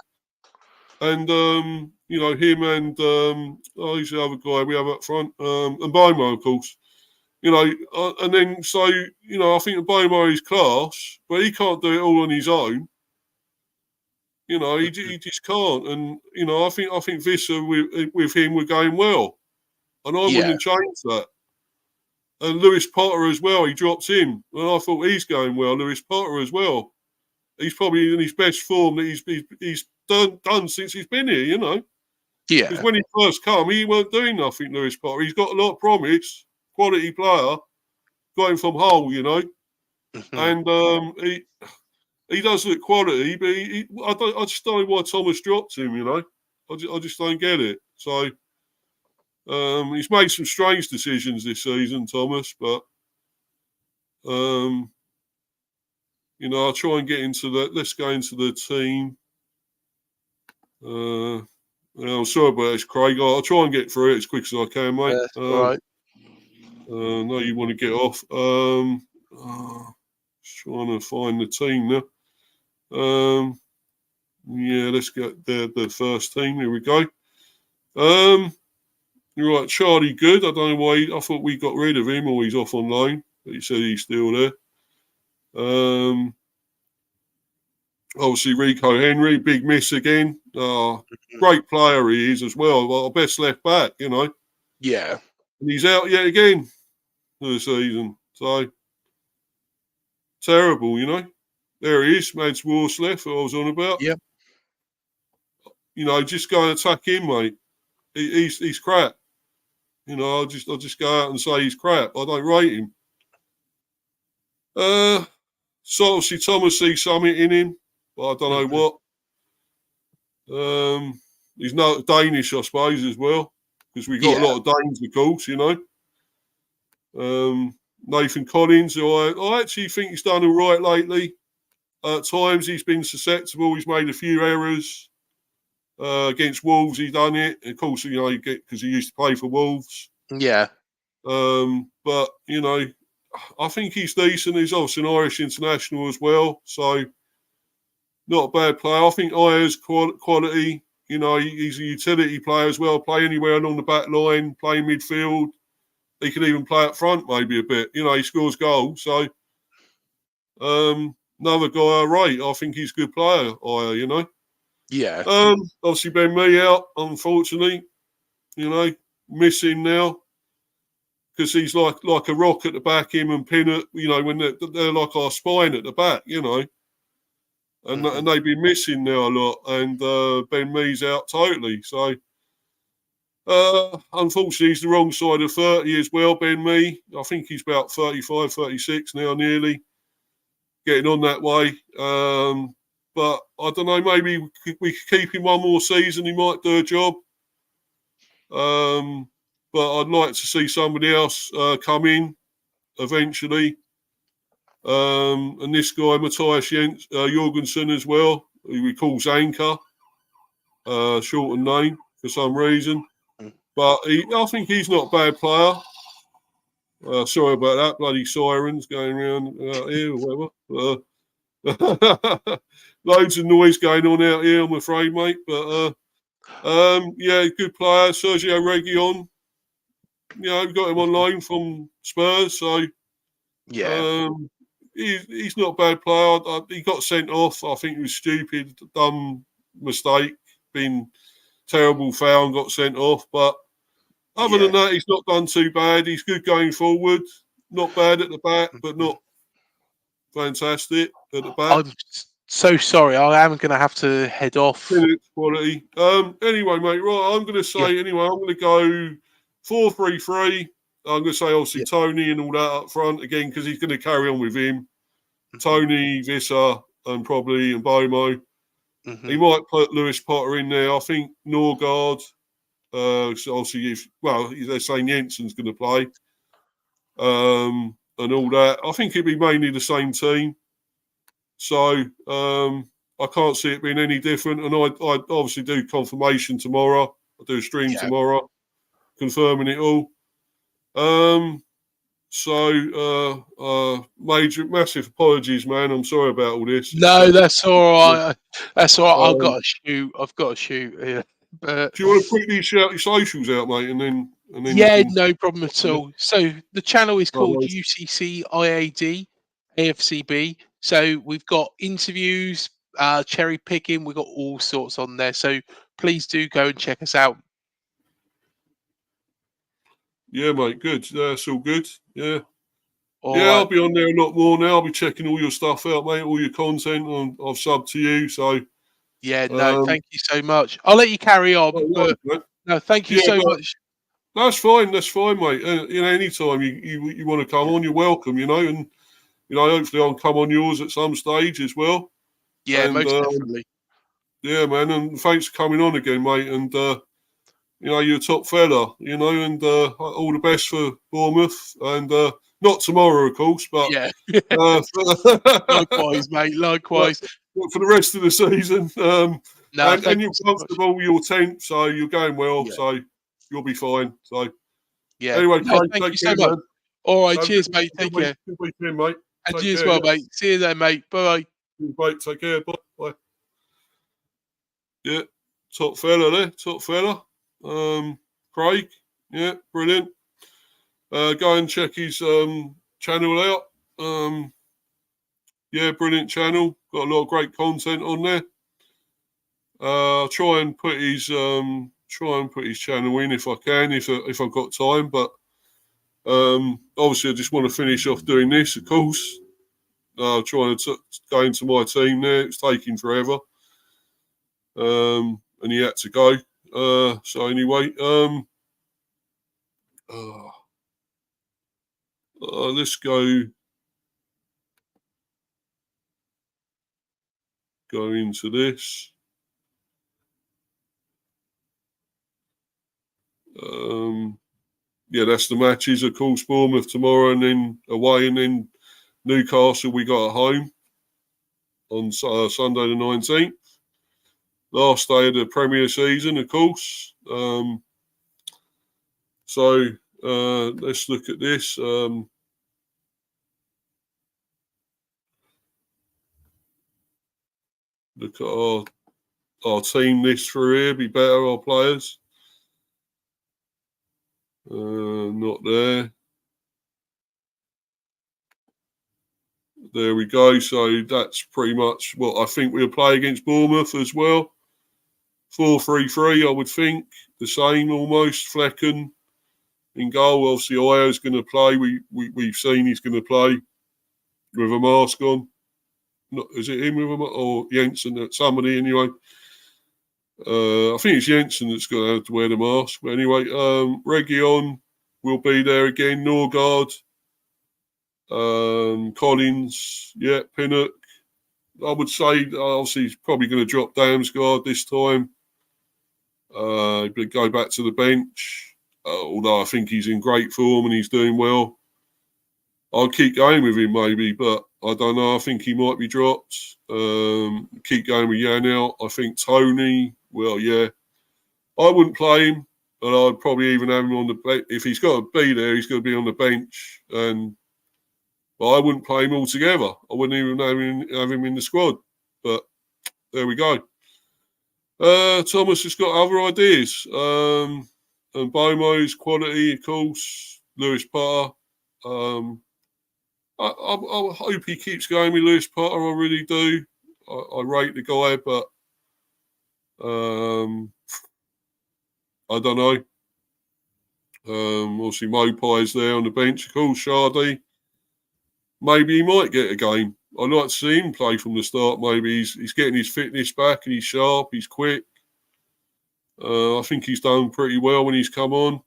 And him and who's the other guy we have up front, and Bomo, of course. And then so I think Bomo is class, but he can't do it all on his own. Mhm. He just can't. And I think Visser with him we're going well, and I Yeah. wouldn't change that. And Lewis Potter as well, he drops in, and I thought he's going well. Lewis Potter as well. He's probably in his best form that he's done since he's been here. Because Yeah. when he first come, he weren't doing nothing, Lewis Potter. He's got a lot of promise, quality player, got him from Hull. Mhm. And he does look quality, but I just don't know why Thomas dropped him. I just don't get it. So he's made some strange decisions this season, Thomas, but I'll try and get into that. Let's go into the team. I'm sorry about this, Craig. I'll try and get through it as quick as I can, mate. That's all right. No, you want to get off. Just trying to find the team now. Yeah, let's get the first team. Here we go. You're right, Charlie Good. I don't know why. I thought we got rid of him or he's off on loan, but he said he's still there. Obviously, Rico Henry, big miss again. Mhm. Great player he is as well. Our best left back, Yeah. And he's out yet again for the season. So terrible, There he is, Mads Worsleth, who I was on about. Yep. Just go and attack him, mate. He's crap. I'll just go out and say he's crap. I don't rate him. So obviously Thomas sees something in him, but I don't know Mhm. what. He's not Danish, I suppose, as well, because we got a Yeah. lot of Danes, of course. Nathan Collins, who I actually think he's done all right lately. At times he's been susceptible. He's made a few errors. Against Wolves, he done it. Of course, because he used to play for Wolves. Yeah. But I think he's decent. He's obviously an Irish international as well, so not a bad player. I think Ayer's quality. He's a utility player as well. Play anywhere along the back line, play midfield. He can even play up front maybe a bit. He scores goals. So another guy I rate. I think he's a good player, Ayer, Yeah. Obviously Ben Mee out, unfortunately. Missing now. Because he's like a rock at the back, him and Pinnock, when they're like our spine at the back, and Mhm. they've been missing now a lot, and Ben Mee's out totally. So Unfortunately, he's the wrong side of 30 as well, Ben Mee. I think he's about 35, 36 now, nearly. Getting on that way. But I don't know, maybe we could keep him one more season. He might do a job. But I'd like to see somebody else come in eventually. And this guy, Matthias Jorgensen as well, who we call Zanka, shortened name for some reason. But I think he's not a bad player. Sorry about that, bloody sirens going around here or whatever. Loads of noise going on out here, I'm afraid, mate. But yeah, good player, Sergio Reguilon. You know, we got him on loan from Spurs, so yeah, he's not a bad player. He got sent off. I think it was stupid, dumb mistake, been terrible foul and got sent off. But other than that, he's not done too bad. He's good going forward. Not bad at the back, but not fantastic at the back. I'm so sorry. I am going to have to head off. Quality. Anyway, mate, right, I'm going to say, anyway, I'm going to go 4-3-3. I'm going to say, obviously, Tony and all that up front again, because he's going to carry on with him. Tony, Visser, and probably Mbomo. He might put Lewis Potter in there. I think Norgard. Obviously, they're saying Jensen's going to play. And all that. I think it'd be mainly the same team. So I can't see it being any different. And I obviously do confirmation tomorrow. I do a stream tomorrow, confirming it all. Massive apologies, man. I'm sorry about all this. No, that's all right. That's all right. I've got to shoot. Yeah. But do you want to quickly shout your socials out, mate, and then no problem at all. So the channel is called UCC IAD AFCB. So we've got interviews, cherry picking. We've got all sorts on there. So please do go and check us out. Yeah, mate. Good. That's all good. Yeah. All right. I'll be on there a lot more now. I'll be checking all your stuff out, mate, all your content. I've subbed to you, so... Yeah, no, thank you so much. I'll let you carry on, no, thank you so much. That's fine, mate. Anytime you want to come on, you're welcome, and, hopefully I'll come on yours at some stage as well. Yeah, and, most definitely. Yeah, man, and thanks for coming on again, mate, and... you're a top fella, and all the best for Bournemouth. And not tomorrow, of course, but likewise, mate. Likewise. But for the rest of the season, and you're comfortable with your tent, so you're going well, so you'll be fine. So anyway, thank you so much. Man. All right, cheers, mate. Take care. Good weekend, mate. And you as well, mate. See you then, mate. Bye. Mate, take care. Bye. Yeah, top fella there. Top fella. Craig, yeah, brilliant. Go and check his channel out. Yeah, brilliant channel. Got a lot of great content on there. Try and put his channel in if I can, if I've got time. But obviously, I just want to finish off doing this. Of course, trying to go into my team there. It's taking forever, and he had to go. So anyway, let's go into this. Yeah, that's the matches. Of course, Bournemouth tomorrow, and then away, and then Newcastle we got at home on Sunday the 19th. Last day of the Premier season, of course. So let's look at this. Look at our team list through here. Be better, our players. Not there. There we go. So that's pretty much what I think we'll play against Bournemouth as well. 4-3-3, I would think. The same almost. Flecken in goal. Obviously, Io's going to play. We've seen he's going to play with a mask on. Is it him with a mask? Or Jensen? Somebody anyway. I think it's Jensen that's going to have to wear the mask. But anyway, Region will be there again. Norgard, Collins, yeah, Pinnock. I would say, obviously, he's probably going to drop Damsgaard this time. But go back to the bench. Although I think he's in great form and he's doing well. I'll keep going with him maybe, but I don't know. I think he might be dropped. Keep going with Yanel. I think Tony, well, yeah. I wouldn't play him, but I'd probably even have him on the bench. If he's got to be there, he's going to be on the bench. But I wouldn't play him altogether. I wouldn't even have him in the squad. But there we go. Thomas has got other ideas. And Bomo's quality, of course. Lewis Potter. I hope he keeps going with Lewis Potter. I really do. I rate the guy, but I don't know. Obviously, Mopai there on the bench. Of course, Shardy. Maybe he might get a game. I'd like to see him play from the start. Maybe he's getting his fitness back and he's sharp. He's quick. I think he's done pretty well when he's come on.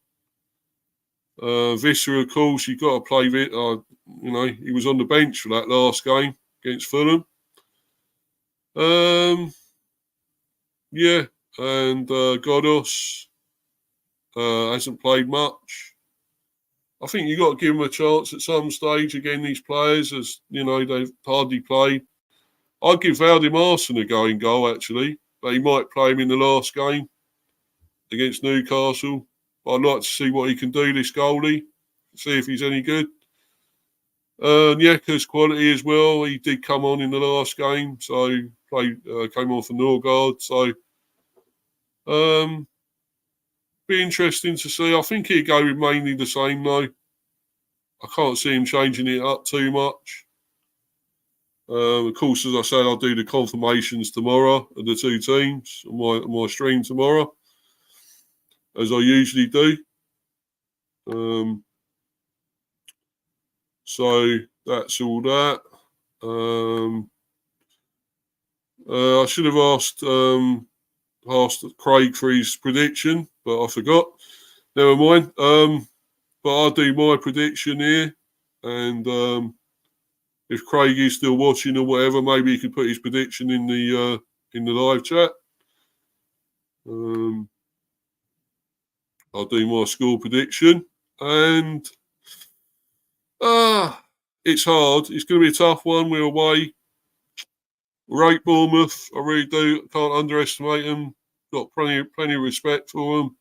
Visser, of course, you've got to play it. He was on the bench for that last game against Fulham. Yeah, and Godos hasn't played much. I think you've got to give them a chance at some stage again, these players, as, they've hardly played. I'd give Valdimarsson a go in goal, actually, but he might play him in the last game against Newcastle. But I'd like to see what he can do, this goalie, see if he's any good. Nyeka's quality as well. He did come on in the last game, so came on for Norgard. So, be interesting to see. I think he'd go with mainly the same, though. I can't see him changing it up too much. Of course, as I said, I'll do the confirmations tomorrow of the two teams on my stream tomorrow, as I usually do. So that's all that. I should have asked Craig for his prediction, but I forgot. Never mind. But I'll do my prediction here, and if Craig is still watching or whatever, maybe he could put his prediction in the live chat. I'll do my score prediction, and it's hard. It's going to be a tough one. We're away. Rate Bournemouth. I really do. Can't underestimate them. Got plenty of respect for them.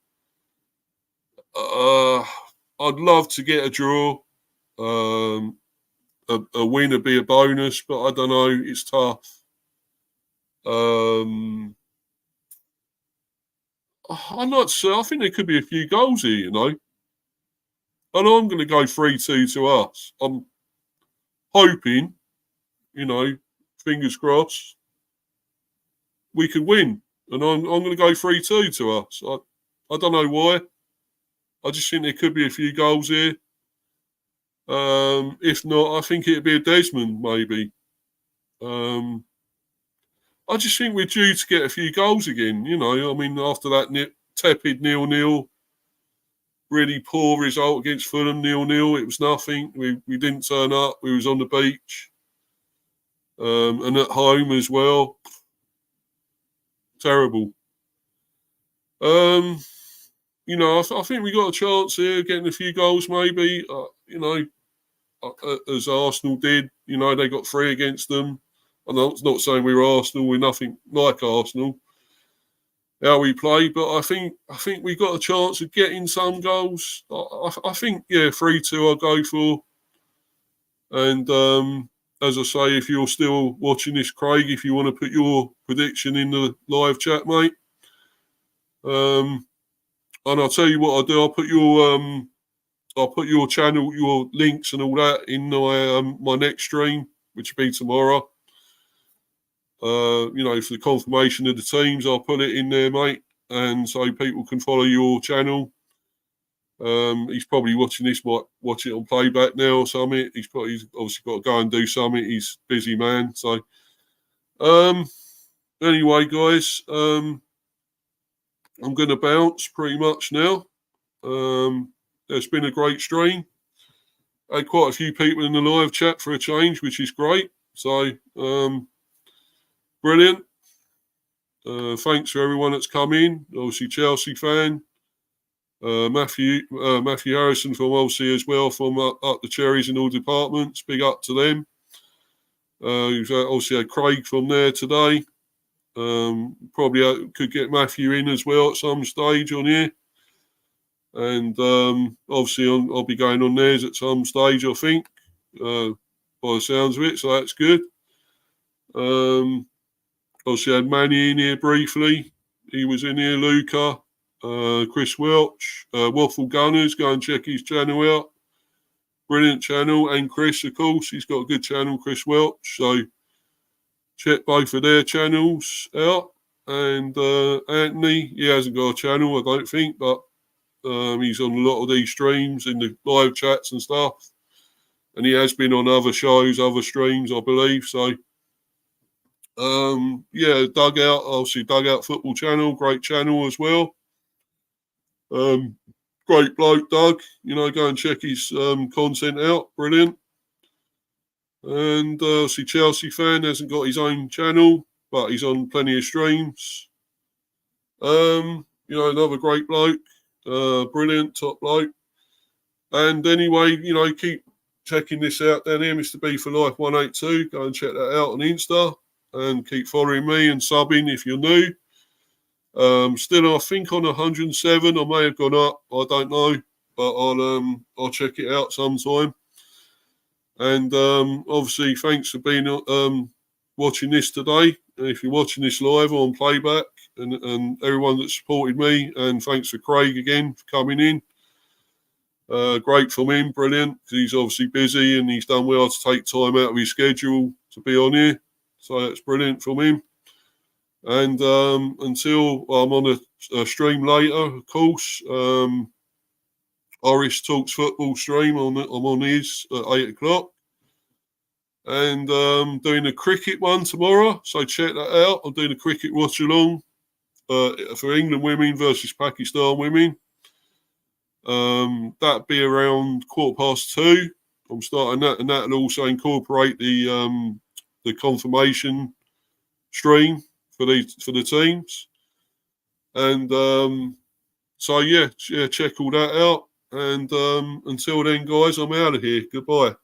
I'd love to get a draw. A win would be a bonus, but I don't know. It's tough. I'm not sure. I think there could be a few goals here, And I'm going to go 3-2 to us. I'm hoping, fingers crossed, we could win. And I'm going to go 3-2 to us. I don't know why. I just think there could be a few goals here. If not, I think it'd be a Desmond, maybe. I just think we're due to get a few goals again, after that tepid 0-0, really poor result against Fulham, 0-0, it was nothing. We didn't turn up. We was on the beach. And at home as well. Terrible. I think we got a chance here, getting a few goals maybe, as Arsenal did. They got 3 against them. I'm not saying we're Arsenal. We're nothing like Arsenal, how we play. But I think we got a chance of getting some goals. I think, 3-2 I'll go for. And as I say, if you're still watching this, Craig, if you want to put your prediction in the live chat, mate. And I'll tell you what I'll do. I'll put your channel, your links and all that in my next stream, which will be tomorrow. For the confirmation of the teams, I'll put it in there, mate, and so people can follow your channel. He's probably watching this, might watch it on playback now or something. He's obviously got to go and do something. He's a busy man. So, anyway, guys, I'm going to bounce pretty much now. It's been a great stream. I had quite a few people in the live chat for a change, which is great. So, brilliant. Thanks for everyone that's come in. Obviously, Chelsea fan. Matthew Harrison from obviously as well from Up The Cherries in all departments. Big up to them. We've obviously had Craig from there today. Probably could get Matthew in as well at some stage on here. And obviously I'll be going on theirs at some stage, I think, by the sounds of it. So that's good. Obviously I had Manny in here briefly. He was in here, Luca. Chris Welch, Waffle Gunners, go and check his channel out. Brilliant channel. And Chris, of course, he's got a good channel, Chris Welch. So check both of their channels out. And Anthony, he hasn't got a channel, I don't think, but he's on a lot of these streams in the live chats and stuff. And he has been on other shows, other streams, I believe. So, Dugout, obviously Dugout Football Channel, great channel as well. Great bloke, Doug. Go and check his content out. Brilliant. And obviously Chelsea fan, hasn't got his own channel, but he's on plenty of streams. Another great bloke. Brilliant, top bloke. And anyway, keep checking this out down here, Mr. B for Life 182. Go and check that out on Insta and keep following me and subbing if you're new. Still, I think on 107. I may have gone up. I don't know, but I'll check it out sometime. And obviously, thanks for being watching this today. And if you're watching this live or on playback, and everyone that supported me, and thanks for Craig again for coming in. Great from him, brilliant, because he's obviously busy and he's done well to take time out of his schedule to be on here. So that's brilliant from him. And until I'm on a stream later, of course, Irish Talks Football stream, I'm on his at 8 o'clock. And doing a cricket one tomorrow, so check that out. I'm doing a cricket watch along for England women versus Pakistan women. That'd be around 2:15. I'm starting that, and that'll also incorporate the confirmation stream for the teams. And check all that out. And until then, guys, I'm out of here. Goodbye.